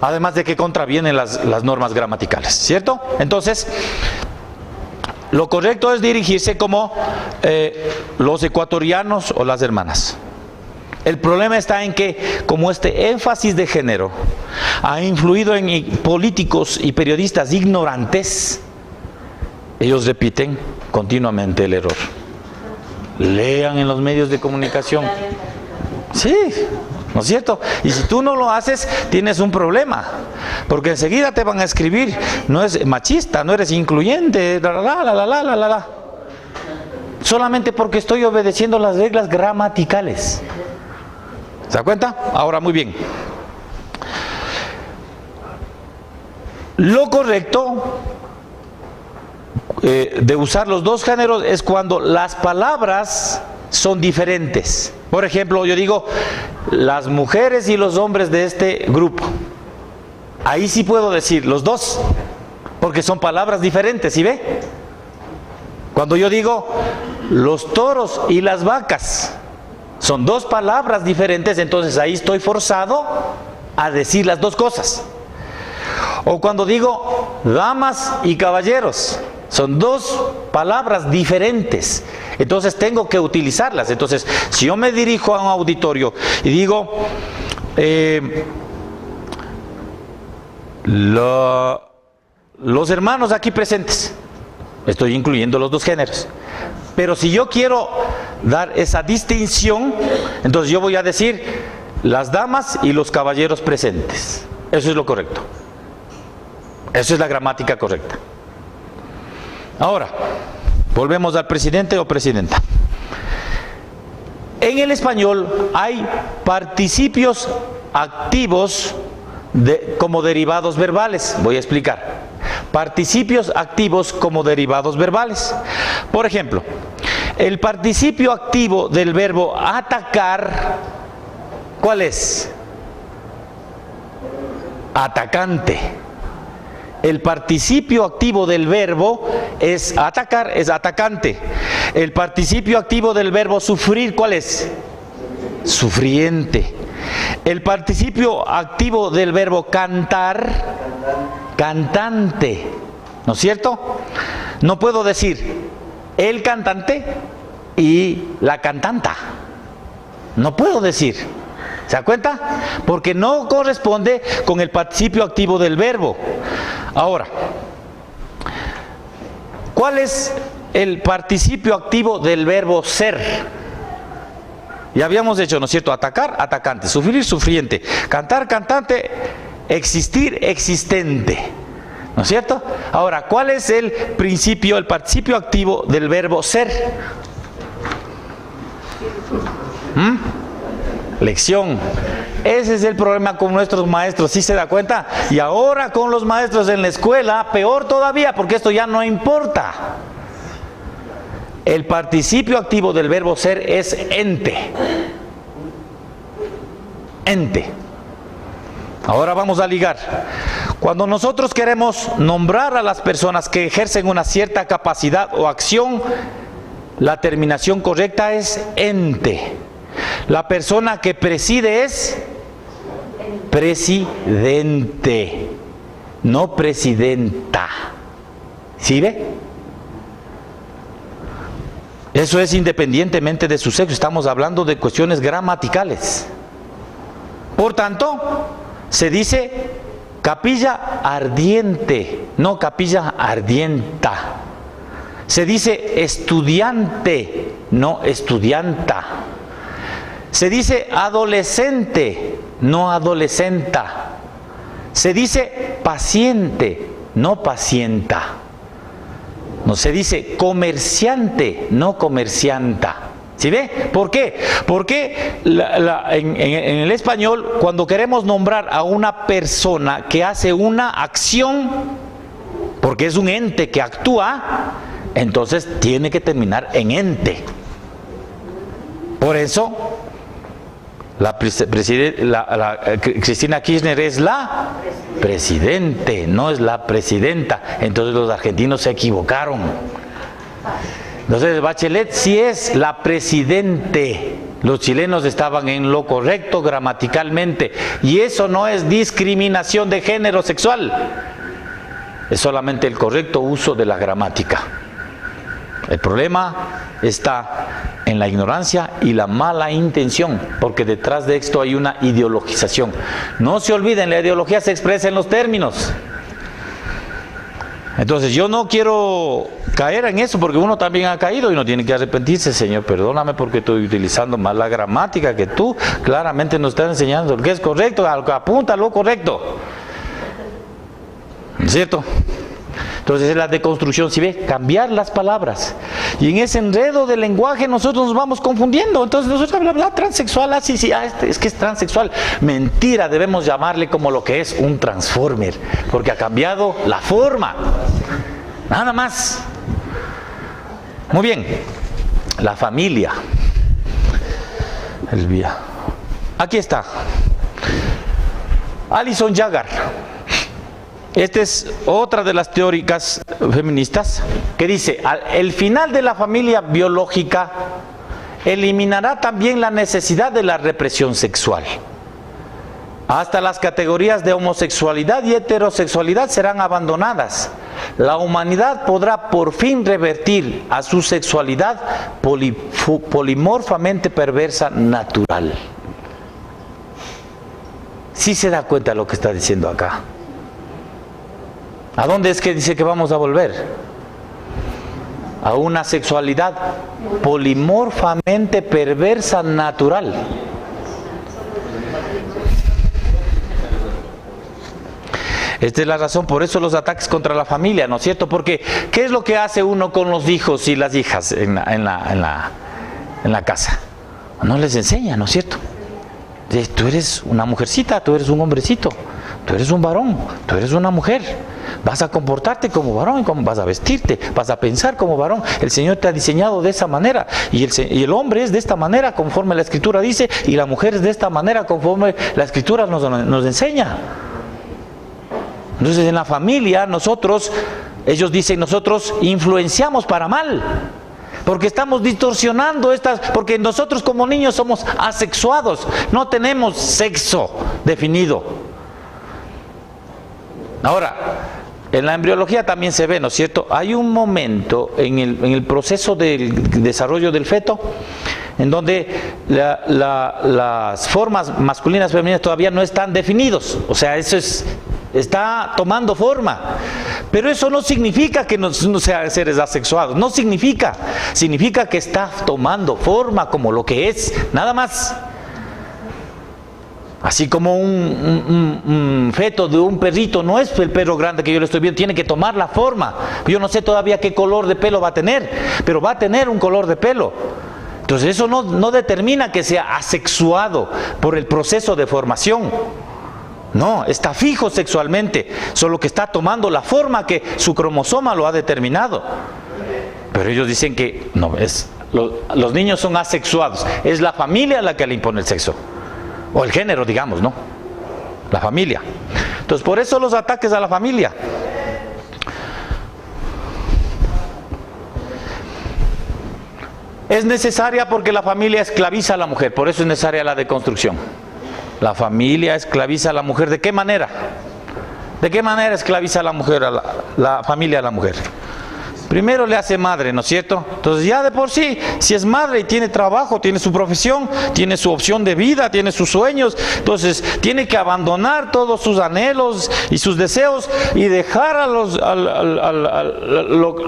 Además de que contravienen las normas gramaticales, ¿cierto? Entonces, lo correcto es dirigirse como los ecuatorianos o las hermanas. El problema está en que, como este énfasis de género ha influido en políticos y periodistas ignorantes, ellos repiten continuamente el error. Lean en los medios de comunicación. Sí, ¿no es cierto? Y si tú no lo haces, tienes un problema, porque enseguida te van a escribir, no es machista, no eres incluyente, solamente porque estoy obedeciendo las reglas gramaticales. ¿Se da cuenta? Ahora, muy bien. Lo correcto de usar los dos géneros es cuando las palabras son diferentes. Por ejemplo, yo digo las mujeres y los hombres de este grupo. Ahí sí puedo decir los dos, porque son palabras diferentes, ¿sí ve? Cuando yo digo los toros y las vacas, son dos palabras diferentes, entonces ahí estoy forzado a decir las dos cosas. O cuando digo damas y caballeros, son dos palabras diferentes, entonces tengo que utilizarlas. Entonces, si yo me dirijo a un auditorio y digo los hermanos aquí presentes, estoy incluyendo los dos géneros. Pero si yo quiero dar esa distinción, entonces yo voy a decir las damas y los caballeros presentes. Eso es lo correcto. Eso es la gramática correcta. Ahora, volvemos al presidente o presidenta. En el español hay participios activos como derivados verbales. Voy a explicar. Participios activos como derivados verbales. Por ejemplo, El participio activo del verbo atacar, ¿cuál es? Atacante. El participio activo del verbo es atacar, es atacante. El participio activo del verbo sufrir, ¿cuál es? Sufriente. El participio activo del verbo cantar, cantante. ¿No es cierto? No puedo decir el cantante y la cantanta. No puedo decir. ¿Se da cuenta? Porque no corresponde con el participio activo del verbo. Ahora, ¿cuál es el participio activo del verbo ser? Ya habíamos dicho, ¿no es cierto? Atacar, atacante. Sufrir, sufriente. Cantar, cantante. Existir, existente. ¿No es cierto? Ahora, ¿cuál es el principio, el participio activo del verbo ser? Lección. Ese es el problema con nuestros maestros, ¿sí se da cuenta? Y ahora con los maestros en la escuela, peor todavía, porque esto ya no importa. El participio activo del verbo ser es ente. Ente. Ahora vamos a ligar. Cuando nosotros queremos nombrar a las personas que ejercen una cierta capacidad o acción, la terminación correcta es ente. La persona que preside es presidente, no presidenta. ¿Sí ve? Eso es independientemente de su sexo, estamos hablando de cuestiones gramaticales. Por tanto, se dice capilla ardiente, no capilla ardienta. Se dice estudiante, no estudianta. Se dice adolescente, no adolescenta. Se dice paciente, no pacienta. No se dice comerciante, no comercianta. ¿Sí ve? ¿Por qué? Porque en el español, cuando queremos nombrar a una persona que hace una acción, porque es un ente que actúa, entonces tiene que terminar en ente. Por eso, Cristina Kirchner es la presidente, no es la presidenta. Entonces los argentinos se equivocaron. Entonces Bachelet sí es la presidente. Los chilenos estaban en lo correcto gramaticalmente. Y eso no es discriminación de género sexual. Es solamente el correcto uso de la gramática. El problema está en la ignorancia y la mala intención, porque detrás de esto hay una ideologización. No se olviden, la ideología se expresa en los términos. Entonces yo no quiero caer en eso, porque uno también ha caído y no tiene que arrepentirse. Señor, perdóname porque estoy utilizando más la gramática que tú. Claramente nos estás enseñando lo que es correcto, apunta a lo correcto. ¿No es cierto? Entonces es la deconstrucción, ¿sí ve? Cambiar las palabras. Y en ese enredo del lenguaje nosotros nos vamos confundiendo. Entonces nosotros hablamos, transexual, es que es transexual. Mentira, debemos llamarle como lo que es un transformer, porque ha cambiado la forma. Nada más. Muy bien. La familia. Aquí está. Alison Jagger. Esta es otra de las teóricas feministas que dice, el final de la familia biológica eliminará también la necesidad de la represión sexual. Hasta las categorías de homosexualidad y heterosexualidad serán abandonadas. La humanidad podrá por fin revertir a su sexualidad polimorfamente perversa natural. ¿Sí se da cuenta de lo que está diciendo acá? ¿A dónde es que dice que vamos a volver? A una sexualidad polimorfamente perversa natural. Esta es la razón, por eso los ataques contra la familia, ¿no es cierto? Porque, ¿qué es lo que hace uno con los hijos y las hijas en la casa? No les enseña, ¿no es cierto? Tú eres una mujercita, tú eres un hombrecito, tú eres un varón, tú eres una mujer. vas a comportarte como varón, y vas a vestirte, vas a pensar como varón. El Señor te ha diseñado de esa manera, y el hombre es de esta manera conforme la Escritura dice, y la mujer es de esta manera conforme la Escritura nos enseña. Entonces en la familia ellos dicen, nosotros influenciamos para mal, porque estamos distorsionando porque nosotros como niños somos asexuados, no tenemos sexo definido. Ahora, en la embriología también se ve, ¿no es cierto? Hay un momento en el proceso del desarrollo del feto en donde las formas masculinas y femeninas todavía no están definidos. O sea, está tomando forma. Pero eso no significa que no sean seres asexuados. No significa. Significa que está tomando forma como lo que es. Nada más. Así como un feto de un perrito no es el perro grande que yo le estoy viendo, tiene que tomar la forma. Yo no sé todavía qué color de pelo va a tener, pero va a tener un color de pelo. Entonces eso no determina que sea asexuado por el proceso de formación. No, está fijo sexualmente, solo que está tomando la forma que su cromosoma lo ha determinado. Pero ellos dicen que no, los niños son asexuados, es la familia la que le impone el sexo. O el género, digamos, ¿no? La familia. Entonces, por eso los ataques a la familia. Es necesaria porque la familia esclaviza a la mujer, por eso es necesaria la deconstrucción. La familia esclaviza a la mujer. ¿De qué manera? ¿De qué manera esclaviza a la mujer, la familia a la mujer? Primero le hace madre, ¿no es cierto? Entonces ya de por sí, si es madre y tiene trabajo, tiene su profesión, tiene su opción de vida, tiene sus sueños, entonces tiene que abandonar todos sus anhelos y sus deseos y dejar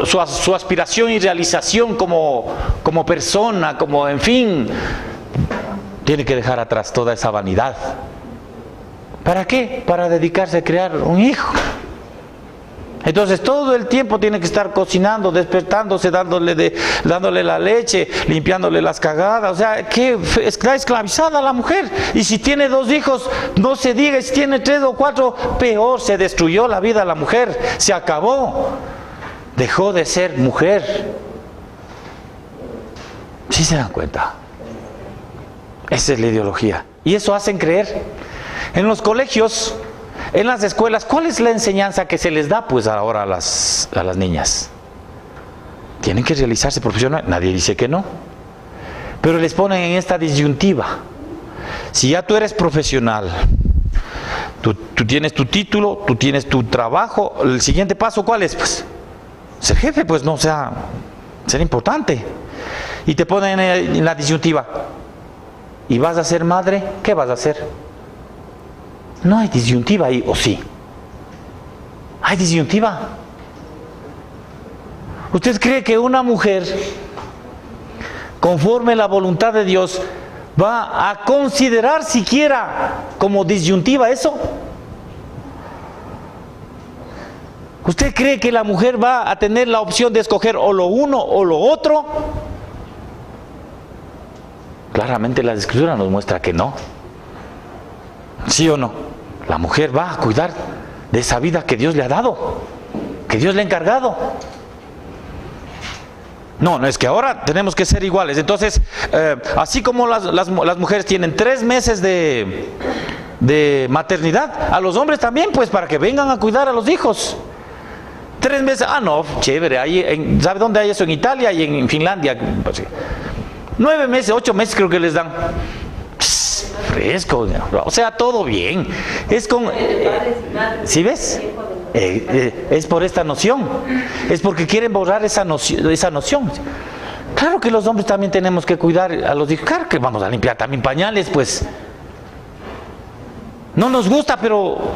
su aspiración y realización como persona, como en fin, tiene que dejar atrás toda esa vanidad. ¿Para qué? Para dedicarse a crear un hijo. Entonces todo el tiempo tiene que estar cocinando, despertándose, dándole la leche, limpiándole las cagadas. O sea, que está esclavizada la mujer. Y si tiene 2 hijos, no se diga, si tiene 3 o 4, peor, se destruyó la vida de la mujer. Se acabó. Dejó de ser mujer. ¿Sí se dan cuenta? Esa es la ideología. Y eso hacen creer. En los colegios, en las escuelas, ¿cuál es la enseñanza que se les da pues ahora a las niñas? Tienen que realizarse profesional, nadie dice que no. Pero les ponen en esta disyuntiva. Si ya tú eres profesional, tú tienes tu título, tú tienes tu trabajo, el siguiente paso ¿cuál es? Pues ser jefe, pues no, o sea, ser importante. Y te ponen en la disyuntiva. ¿Y vas a ser madre? ¿Qué vas a hacer? No hay disyuntiva ahí, ¿o sí? ¿Hay disyuntiva? ¿Usted cree que una mujer, conforme a la voluntad de Dios, va a considerar siquiera como disyuntiva eso? ¿Usted cree que la mujer va a tener la opción de escoger o lo uno o lo otro? Claramente la Escritura nos muestra que no. ¿Sí o no? La mujer va a cuidar de esa vida que Dios le ha dado, que Dios le ha encargado. No, es que ahora tenemos que ser iguales. Entonces, así como las mujeres tienen 3 meses de maternidad, a los hombres también, pues para que vengan a cuidar a los hijos. 3 meses, no, chévere. ¿Sabe dónde hay eso? En Italia y en Finlandia. 9 meses, 8 meses creo que les dan. Fresco, o sea, todo bien. Es con, ¿sí ves? Es por esta noción. Es porque quieren borrar esa noción. Claro que los hombres también tenemos que cuidar a los hijos. Claro que vamos a limpiar también pañales, pues. No nos gusta, pero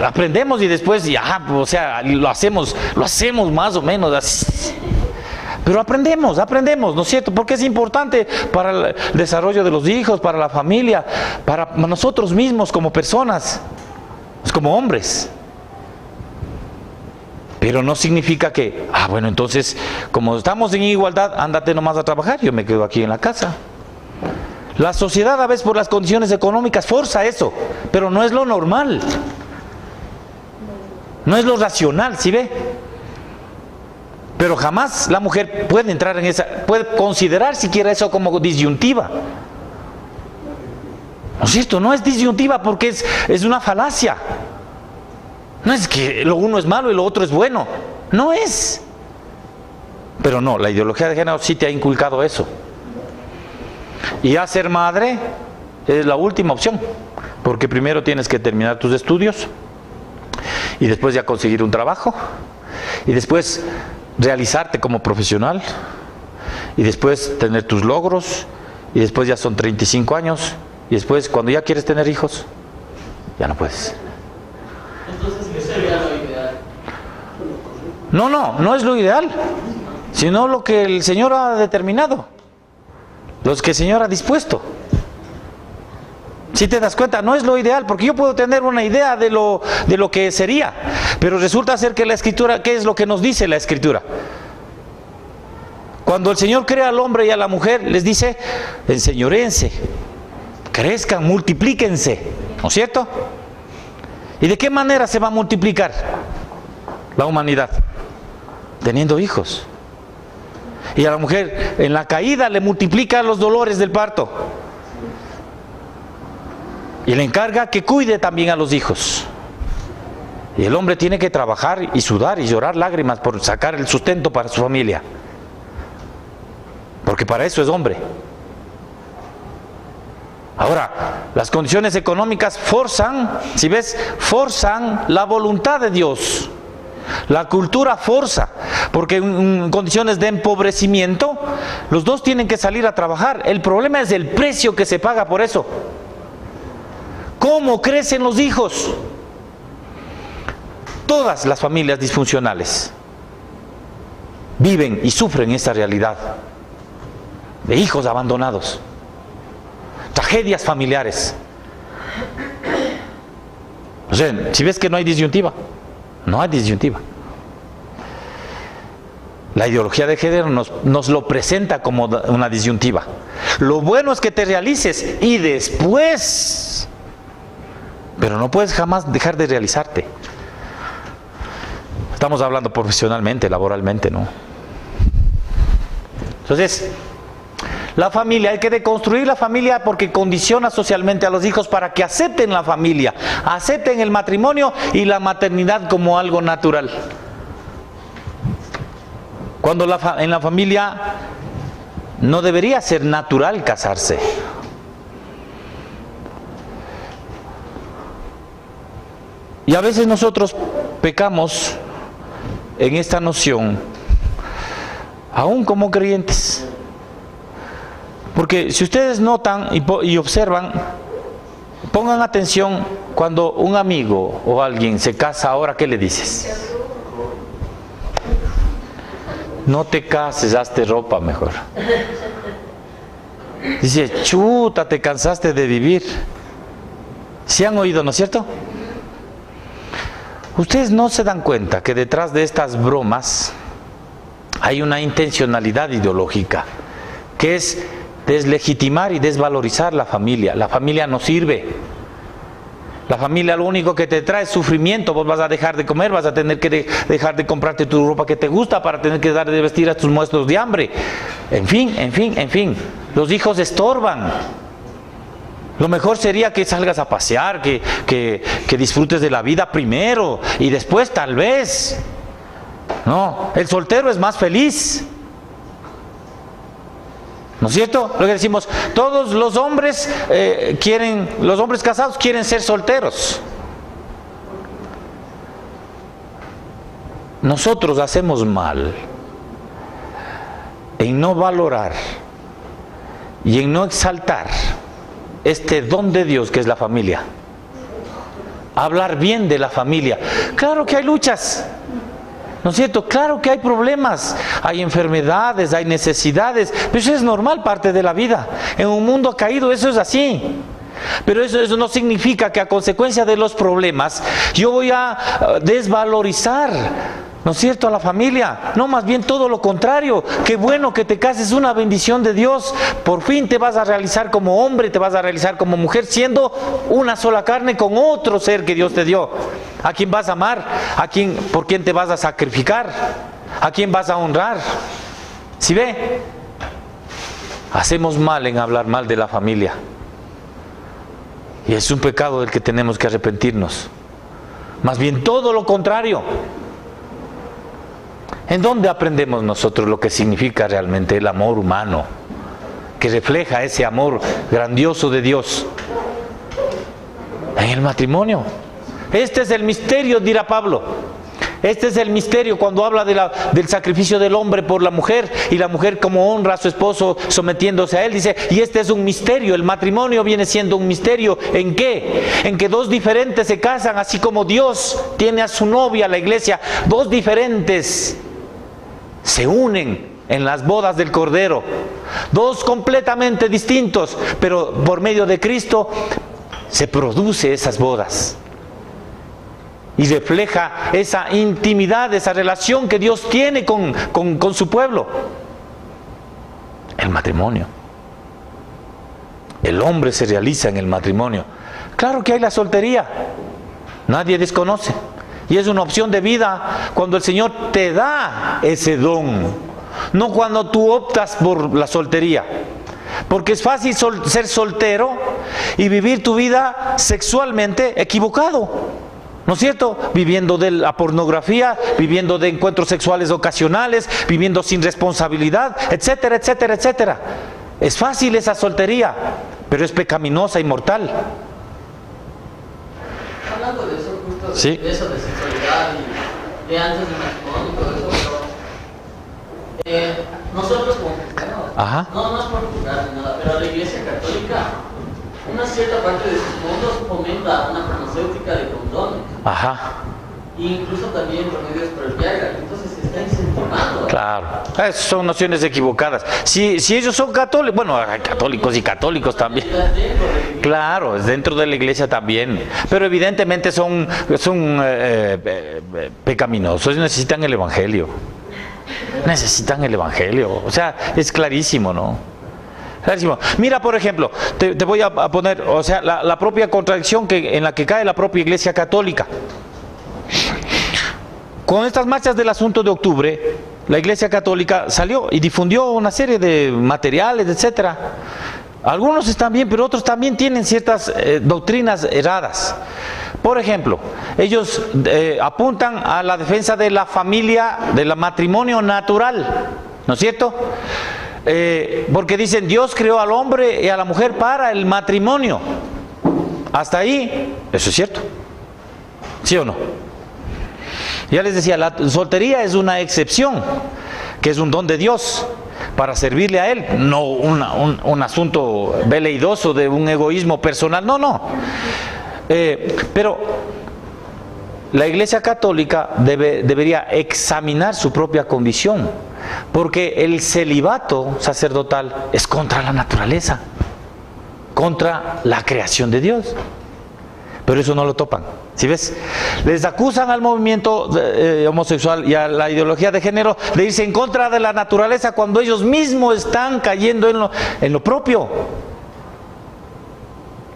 aprendemos y después ya, o sea, lo hacemos más o menos así. Pero aprendemos, ¿no es cierto? Porque es importante para el desarrollo de los hijos, para la familia, para nosotros mismos como personas, como hombres. Pero no significa que, bueno, entonces, como estamos en igualdad, ándate nomás a trabajar, yo me quedo aquí en la casa. La sociedad a veces por las condiciones económicas forza eso, pero no es lo normal. No es lo racional, ¿sí ve? Pero jamás la mujer puede entrar en esa, puede considerar siquiera eso como disyuntiva. ¿No es cierto? No es disyuntiva porque es una falacia. No es que lo uno es malo y lo otro es bueno. No es. Pero no, la ideología de género sí te ha inculcado eso. Y ya ser madre es la última opción. Porque primero tienes que terminar tus estudios. Y después ya conseguir un trabajo. Y después realizarte como profesional. Y después tener tus logros. Y después ya son 35 años. Y después cuando ya quieres tener hijos, ya no puedes. Entonces, ¿qué sería lo ideal? No es lo ideal, sino lo que el Señor ha determinado, los que el Señor ha dispuesto. Si te das cuenta, no es lo ideal, porque yo puedo tener una idea de lo que sería, pero resulta ser que la Escritura, ¿qué es lo que nos dice la Escritura? Cuando el Señor crea al hombre y a la mujer, les dice, enseñoréense, crezcan, multiplíquense, ¿no es cierto? ¿Y de qué manera se va a multiplicar la humanidad? Teniendo hijos. Y a la mujer en la caída le multiplica los dolores del parto. Y le encarga que cuide también a los hijos. Y el hombre tiene que trabajar y sudar y llorar lágrimas por sacar el sustento para su familia. Porque para eso es hombre. Ahora, las condiciones económicas forzan, si ves, forzan la voluntad de Dios. La cultura forza, porque en condiciones de empobrecimiento, los dos tienen que salir a trabajar. El problema es el precio que se paga por eso. ¿Cómo crecen los hijos? Todas las familias disfuncionales viven y sufren esta realidad de hijos abandonados. Tragedias familiares. O sea, si ves que no hay disyuntiva, no hay disyuntiva. La ideología de género nos lo presenta como una disyuntiva. Lo bueno es que te realices y después, pero no puedes jamás dejar de realizarte. Estamos hablando profesionalmente, laboralmente, ¿no? Entonces, la familia, hay que deconstruir la familia porque condiciona socialmente a los hijos para que acepten la familia, acepten el matrimonio y la maternidad como algo natural. Cuando en la familia no debería ser natural casarse. Y a veces nosotros pecamos en esta noción, aún como creyentes. Porque si ustedes notan y observan, pongan atención cuando un amigo o alguien se casa ahora, ¿qué le dices? No te cases, hazte ropa mejor. Dice, chuta, te cansaste de vivir. ¿Sí han oído, no es cierto? Ustedes no se dan cuenta que detrás de estas bromas hay una intencionalidad ideológica, que es deslegitimar y desvalorizar la familia. La familia no sirve. La familia lo único que te trae es sufrimiento. Vos vas a dejar de comer, vas a tener que dejar de comprarte tu ropa que te gusta para tener que dar de vestir a tus muertos de hambre. En fin. Los hijos estorban. Lo mejor sería que salgas a pasear, que disfrutes de la vida primero y después tal vez. No, el soltero es más feliz. ¿No es cierto? Lo que decimos, todos los hombres los hombres casados quieren ser solteros. Nosotros hacemos mal en no valorar y en no exaltar este don de Dios que es la familia. Hablar bien de la familia. Claro que hay luchas, ¿no es cierto? Claro que hay problemas, hay enfermedades, hay necesidades, pero eso es normal, parte de la vida. En un mundo caído eso es así. Pero eso no significa que a consecuencia de los problemas yo voy a desvalorizar, ¿no es cierto?, a la familia. No, más bien todo lo contrario. Qué bueno que te cases, es una bendición de Dios. Por fin te vas a realizar como hombre, te vas a realizar como mujer, siendo una sola carne con otro ser que Dios te dio. ¿A quién vas a amar? ¿Por quién te vas a sacrificar? ¿A quién vas a honrar? ¿Sí ve? Hacemos mal en hablar mal de la familia. Y es un pecado del que tenemos que arrepentirnos. Más bien todo lo contrario. ¿En dónde aprendemos nosotros lo que significa realmente el amor humano? Que refleja ese amor grandioso de Dios. En el matrimonio. Este es el misterio, dirá Pablo. Este es el misterio cuando habla del sacrificio del hombre por la mujer y la mujer como honra a su esposo sometiéndose a él. Dice, y este es un misterio. El matrimonio viene siendo un misterio. ¿En qué? En que dos diferentes se casan, así como Dios tiene a su novia, la iglesia. Dos diferentes se unen en las bodas del Cordero. Dos completamente distintos, pero por medio de Cristo se produce esas bodas. Y refleja esa intimidad, esa relación que Dios tiene con su pueblo. El matrimonio. El hombre se realiza en el matrimonio. Claro que hay la soltería. Nadie desconoce. Y es una opción de vida cuando el Señor te da ese don. No cuando tú optas por la soltería. Porque es fácil ser soltero y vivir tu vida sexualmente equivocado. ¿No es cierto? Viviendo de la pornografía, viviendo de encuentros sexuales ocasionales, viviendo sin responsabilidad, etcétera, etcétera, etcétera. Es fácil esa soltería, pero es pecaminosa y mortal. Hablando de eso, justo ¿Sí? De eso, de sexualidad y de antes del matrimonio y todo eso, pero nosotros como cristianos, no es por juzgar ni nada, pero la Iglesia Católica, una cierta parte de sus fondos fomenta una farmacéutica de condones. Ajá. E incluso también remedios para el Viagra. Entonces se está incentivando. Claro. Esas son nociones equivocadas. Si ellos son católicos, bueno, hay católicos y católicos también. Claro, es dentro de la iglesia también. Pero evidentemente son pecaminosos. Necesitan el Evangelio. Necesitan el Evangelio. O sea, es clarísimo, ¿no? Clarísimo. Mira, por ejemplo, te voy a poner, o sea, la propia contradicción en la que cae la propia Iglesia Católica. Con estas marchas del asunto de octubre, la Iglesia Católica salió y difundió una serie de materiales, etcétera. Algunos están bien, pero otros también tienen ciertas doctrinas erradas. Por ejemplo, ellos apuntan a la defensa de la familia, del matrimonio natural, ¿no es cierto? Porque dicen, Dios creó al hombre y a la mujer para el matrimonio. Hasta ahí, eso es cierto. ¿Sí o no? Ya les decía, la soltería es una excepción, que es un don de Dios para servirle a Él, no un asunto veleidoso de un egoísmo personal, no. Pero la Iglesia Católica debería examinar su propia condición, porque el celibato sacerdotal es contra la naturaleza, contra la creación de Dios. Pero eso no lo topan. ¿Sí ves? Les acusan al movimiento homosexual y a la ideología de género de irse en contra de la naturaleza cuando ellos mismos están cayendo en lo propio.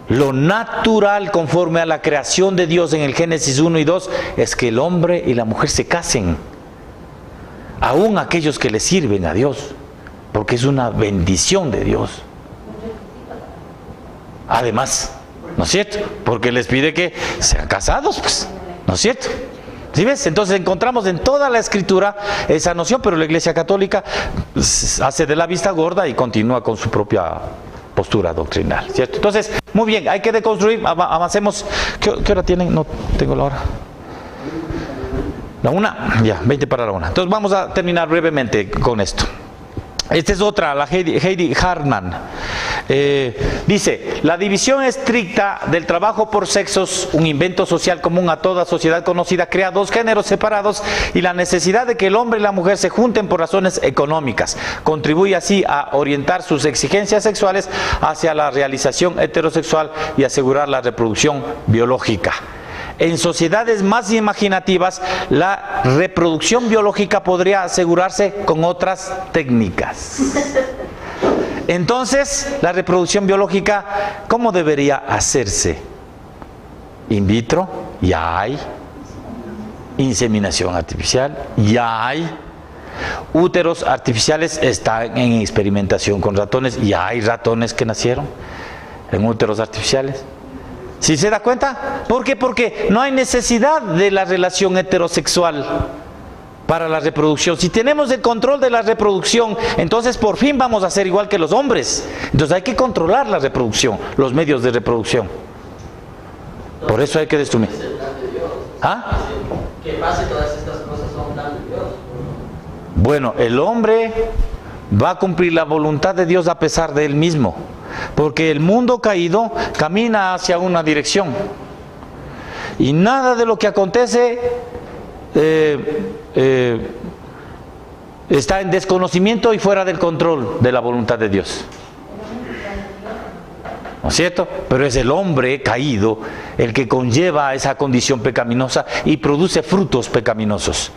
Lo natural conforme a la creación de Dios en el Génesis 1 y 2 es que el hombre y la mujer se casen. Aún aquellos que le sirven a Dios, porque es una bendición de Dios. Además, ¿no es cierto? Porque les pide que sean casados, pues, ¿no es cierto? ¿Sí ves? Entonces encontramos en toda la Escritura esa noción, pero la Iglesia Católica hace de la vista gorda y continúa con su propia postura doctrinal, ¿cierto? Entonces, muy bien, hay que deconstruir, avancemos. ¿Qué hora tienen? No tengo la hora. ¿La una? Ya, 20 para la una. Entonces vamos a terminar brevemente con esto. Esta es otra, la Heidi Hartman. Dice, la división estricta del trabajo por sexos, un invento social común a toda sociedad conocida, crea dos géneros separados y la necesidad de que el hombre y la mujer se junten por razones económicas. Contribuye así a orientar sus exigencias sexuales hacia la realización heterosexual y asegurar la reproducción biológica. En sociedades más imaginativas, la reproducción biológica podría asegurarse con otras técnicas. Entonces, la reproducción biológica, ¿cómo debería hacerse? In vitro, ya hay, inseminación artificial, ya hay. Úteros artificiales están en experimentación con ratones, ya hay ratones que nacieron en úteros artificiales. ¿Sí se da cuenta? ¿Por qué? Porque no hay necesidad de la relación heterosexual para la reproducción. Si tenemos el control de la reproducción, entonces por fin vamos a ser igual que los hombres. Entonces hay que controlar la reproducción, los medios de reproducción. Por eso hay que destruir. ¿Ah? Que pase todas estas cosas son plan de Dios. Bueno, el hombre va a cumplir la voluntad de Dios a pesar de él mismo, porque el mundo caído camina hacia una dirección y nada de lo que acontece está en desconocimiento y fuera del control de la voluntad de Dios. ¿No es cierto? Pero es el hombre caído el que conlleva esa condición pecaminosa y produce frutos pecaminosos.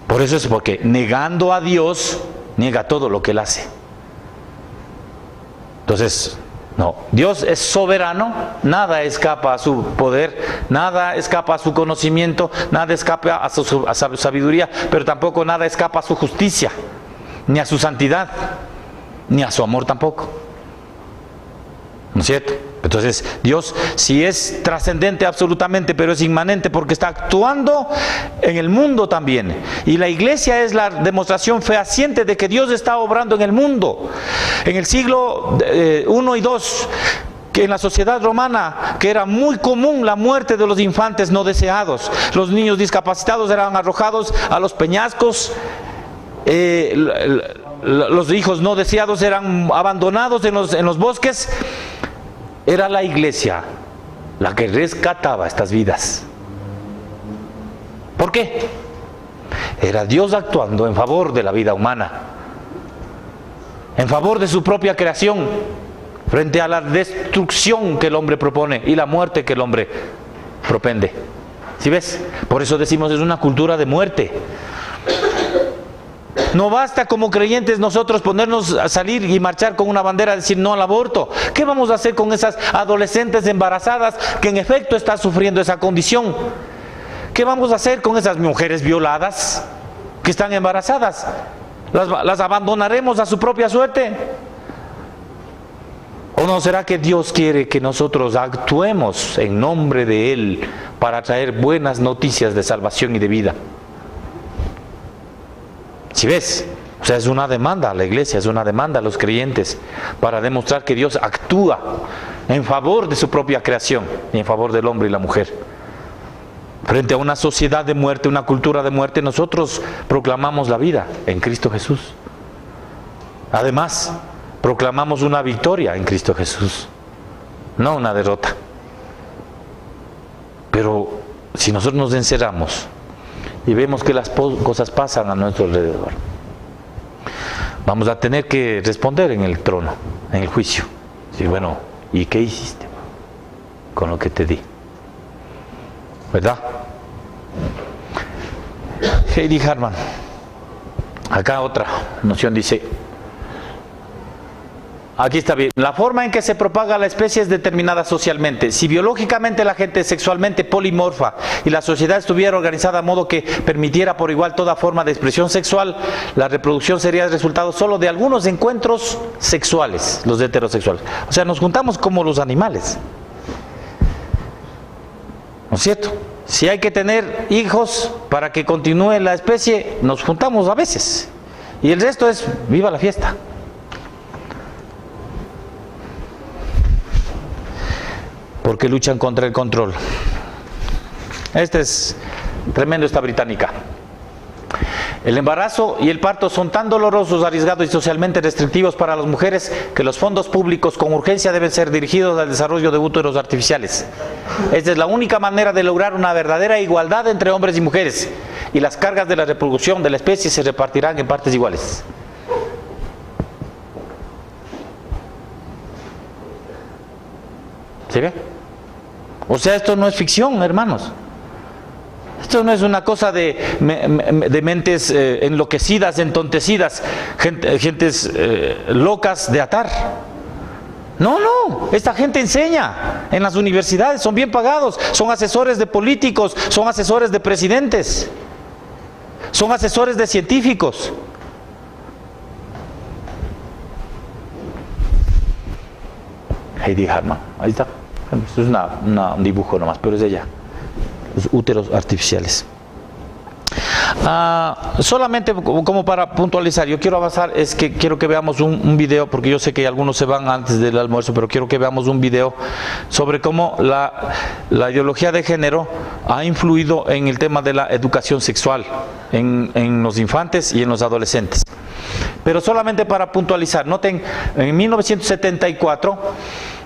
Por eso es porque negando a Dios, niega todo lo que Él hace. Entonces, no, Dios es soberano, nada escapa a su poder, nada escapa a su conocimiento, nada escapa a su sabiduría, pero tampoco nada escapa a su justicia, ni a su santidad, ni a su amor tampoco. ¿No es cierto? Entonces, Dios sí es trascendente absolutamente, pero es inmanente porque está actuando en el mundo también. Y la iglesia es la demostración fehaciente de que Dios está obrando en el mundo. En el siglo I y II, que en la sociedad romana, que era muy común la muerte de los infantes no deseados. Los niños discapacitados eran arrojados a los peñascos. Los hijos no deseados eran abandonados en los bosques. Era la iglesia la que rescataba estas vidas. ¿Por qué? Era Dios actuando en favor de la vida humana, en favor de su propia creación, frente a la destrucción que el hombre propone y la muerte que el hombre propende. ¿Sí ves? Por eso decimos es una cultura de muerte. No basta como creyentes nosotros ponernos a salir y marchar con una bandera a decir no al aborto. ¿Qué vamos a hacer con esas adolescentes embarazadas que en efecto están sufriendo esa condición? ¿Qué vamos a hacer con esas mujeres violadas que están embarazadas? ¿Las abandonaremos a su propia suerte? ¿O no será que Dios quiere que nosotros actuemos en nombre de Él para traer buenas noticias de salvación y de vida? ¿Sí ves? O sea, es una demanda a la iglesia, es una demanda a los creyentes para demostrar que Dios actúa en favor de su propia creación y en favor del hombre y la mujer. Frente a una sociedad de muerte, una cultura de muerte, nosotros proclamamos la vida en Cristo Jesús. Además, proclamamos una victoria en Cristo Jesús, no una derrota. Pero si nosotros nos encerramos y vemos que las cosas pasan a nuestro alrededor, vamos a tener que responder en el trono, en el juicio. Sí, bueno, ¿y qué hiciste con lo que te di? ¿Verdad? Heidi Harman, acá otra noción dice, aquí está bien, la forma en que se propaga la especie es determinada socialmente. Si biológicamente la gente es sexualmente polimorfa y la sociedad estuviera organizada de modo que permitiera por igual toda forma de expresión sexual, la reproducción sería el resultado solo de algunos encuentros sexuales, los heterosexuales. O sea, nos juntamos como los animales. ¿No es cierto? Si hay que tener hijos para que continúe la especie, nos juntamos a veces. Y el resto es, viva la fiesta. Porque luchan contra el control. Este es tremendo, esta británica. El embarazo y el parto son tan dolorosos, arriesgados y socialmente restrictivos para las mujeres que los fondos públicos con urgencia deben ser dirigidos al desarrollo de úteros artificiales. Esta es la única manera de lograr una verdadera igualdad entre hombres y mujeres, y las cargas de la reproducción de la especie se repartirán en partes iguales. ¿Se ve? O sea, esto no es ficción, hermanos. Esto no es una cosa de mentes enloquecidas, entontecidas, gentes locas de atar. No, esta gente enseña en las universidades, son bien pagados, son asesores de políticos, son asesores de presidentes, son asesores de científicos. Heidi Hartmann, ahí está. Esto es un dibujo nomás, pero es de ella. Los úteros artificiales. Solamente como para puntualizar, yo quiero avanzar, es que quiero que veamos un video, porque yo sé que algunos se van antes del almuerzo, pero quiero que veamos un video sobre cómo la ideología de género ha influido en el tema de la educación sexual en los infantes y en los adolescentes. Pero solamente para puntualizar, noten, en 1974,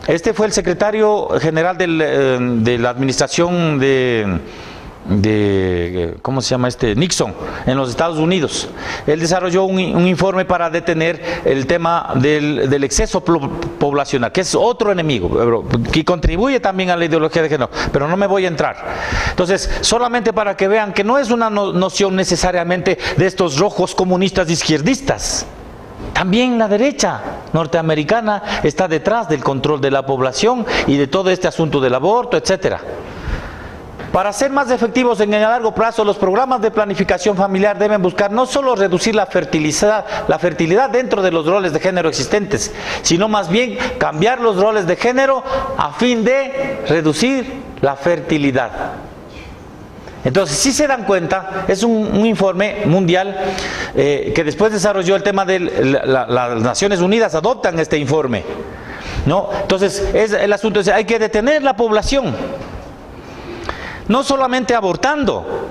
este fue el secretario general de la administración ¿cómo se llama Nixon, en los Estados Unidos. Él desarrolló un informe para detener el tema del exceso poblacional, que es otro enemigo, que contribuye también a la ideología de género, pero no me voy a entrar. Entonces, solamente para que vean que no es una noción necesariamente de estos rojos comunistas izquierdistas. También la derecha norteamericana está detrás del control de la población y de todo este asunto del aborto, etcétera. Para ser más efectivos en el largo plazo, los programas de planificación familiar deben buscar no solo reducir la fertilidad dentro de los roles de género existentes, sino más bien cambiar los roles de género a fin de reducir la fertilidad. Entonces, si se dan cuenta, es un informe mundial que después desarrolló el tema de las Naciones Unidas, adoptan este informe, ¿no? Entonces, el asunto es, hay que detener la población. No solamente abortando,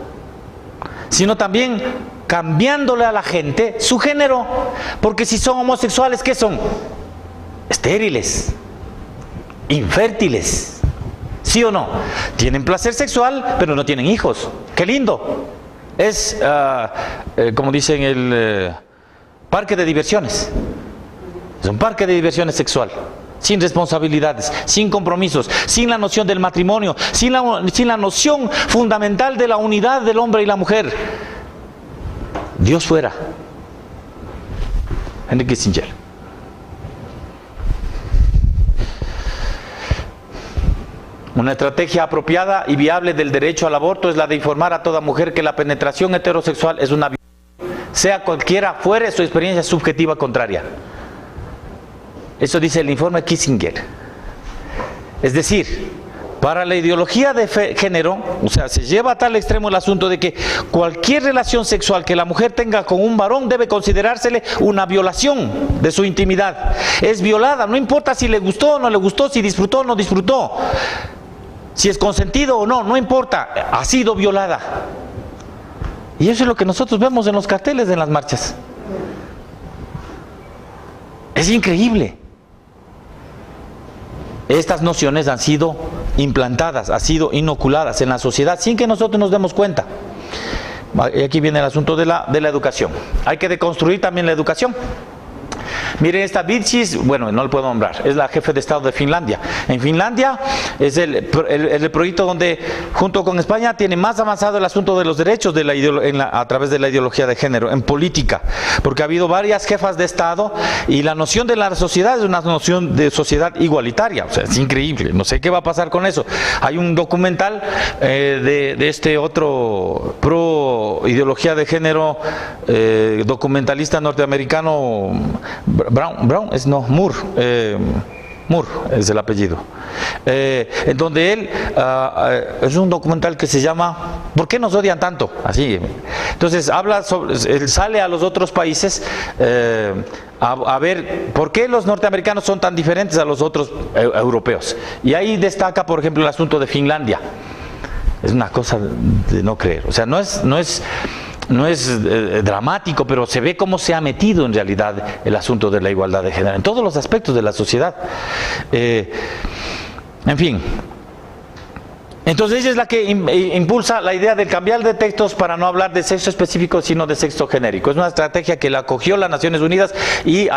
sino también cambiándole a la gente su género. Porque si son homosexuales, ¿qué son? Estériles, infértiles. ¿Sí o no? Tienen placer sexual, pero no tienen hijos. ¡Qué lindo! Es, como dicen, el parque de diversiones. Es un parque de diversiones sexual. Sin responsabilidades, sin compromisos, sin la noción del matrimonio, sin la noción fundamental de la unidad del hombre y la mujer. Dios fuera. Henry Kissinger. Una estrategia apropiada y viable del derecho al aborto es la de informar a toda mujer que la penetración heterosexual es una violación, sea cualquiera fuere su experiencia subjetiva contraria. Eso dice el informe Kissinger. Es decir, para la ideología de género, o sea, se lleva a tal extremo el asunto de que cualquier relación sexual que la mujer tenga con un varón debe considerársele una violación de su intimidad. Es violada, no importa si le gustó o no le gustó, si disfrutó o no disfrutó, si es consentido o no, no importa, ha sido violada. Y eso es lo que nosotros vemos en los carteles, en las marchas. Es increíble. Estas nociones han sido implantadas, han sido inoculadas en la sociedad sin que nosotros nos demos cuenta. Y aquí viene el asunto de la educación. Hay que deconstruir también la educación. Miren esta Virchis, bueno, no lo puedo nombrar, es la jefe de Estado de Finlandia. En Finlandia es el proyecto donde, junto con España, tiene más avanzado el asunto de los derechos a través de la ideología de género, en política. Porque ha habido varias jefas de Estado y la noción de la sociedad es una noción de sociedad igualitaria. O sea, es increíble, no sé qué va a pasar con eso. Hay un documental de este otro pro ideología de género, documentalista norteamericano, Moore es el apellido, en donde él es un documental que se llama ¿Por qué nos odian tanto? Así. Entonces habla sobre, él sale a los otros países a ver por qué los norteamericanos son tan diferentes a los otros europeos, y ahí destaca, por ejemplo, el asunto de Finlandia. Es una cosa de no creer, o sea, no es dramático, pero se ve cómo se ha metido en realidad el asunto de la igualdad de género en todos los aspectos de la sociedad. En fin, entonces ella es la que impulsa la idea de cambiar de textos para no hablar de sexo específico, sino de sexo genérico. Es una estrategia que la acogió las Naciones Unidas y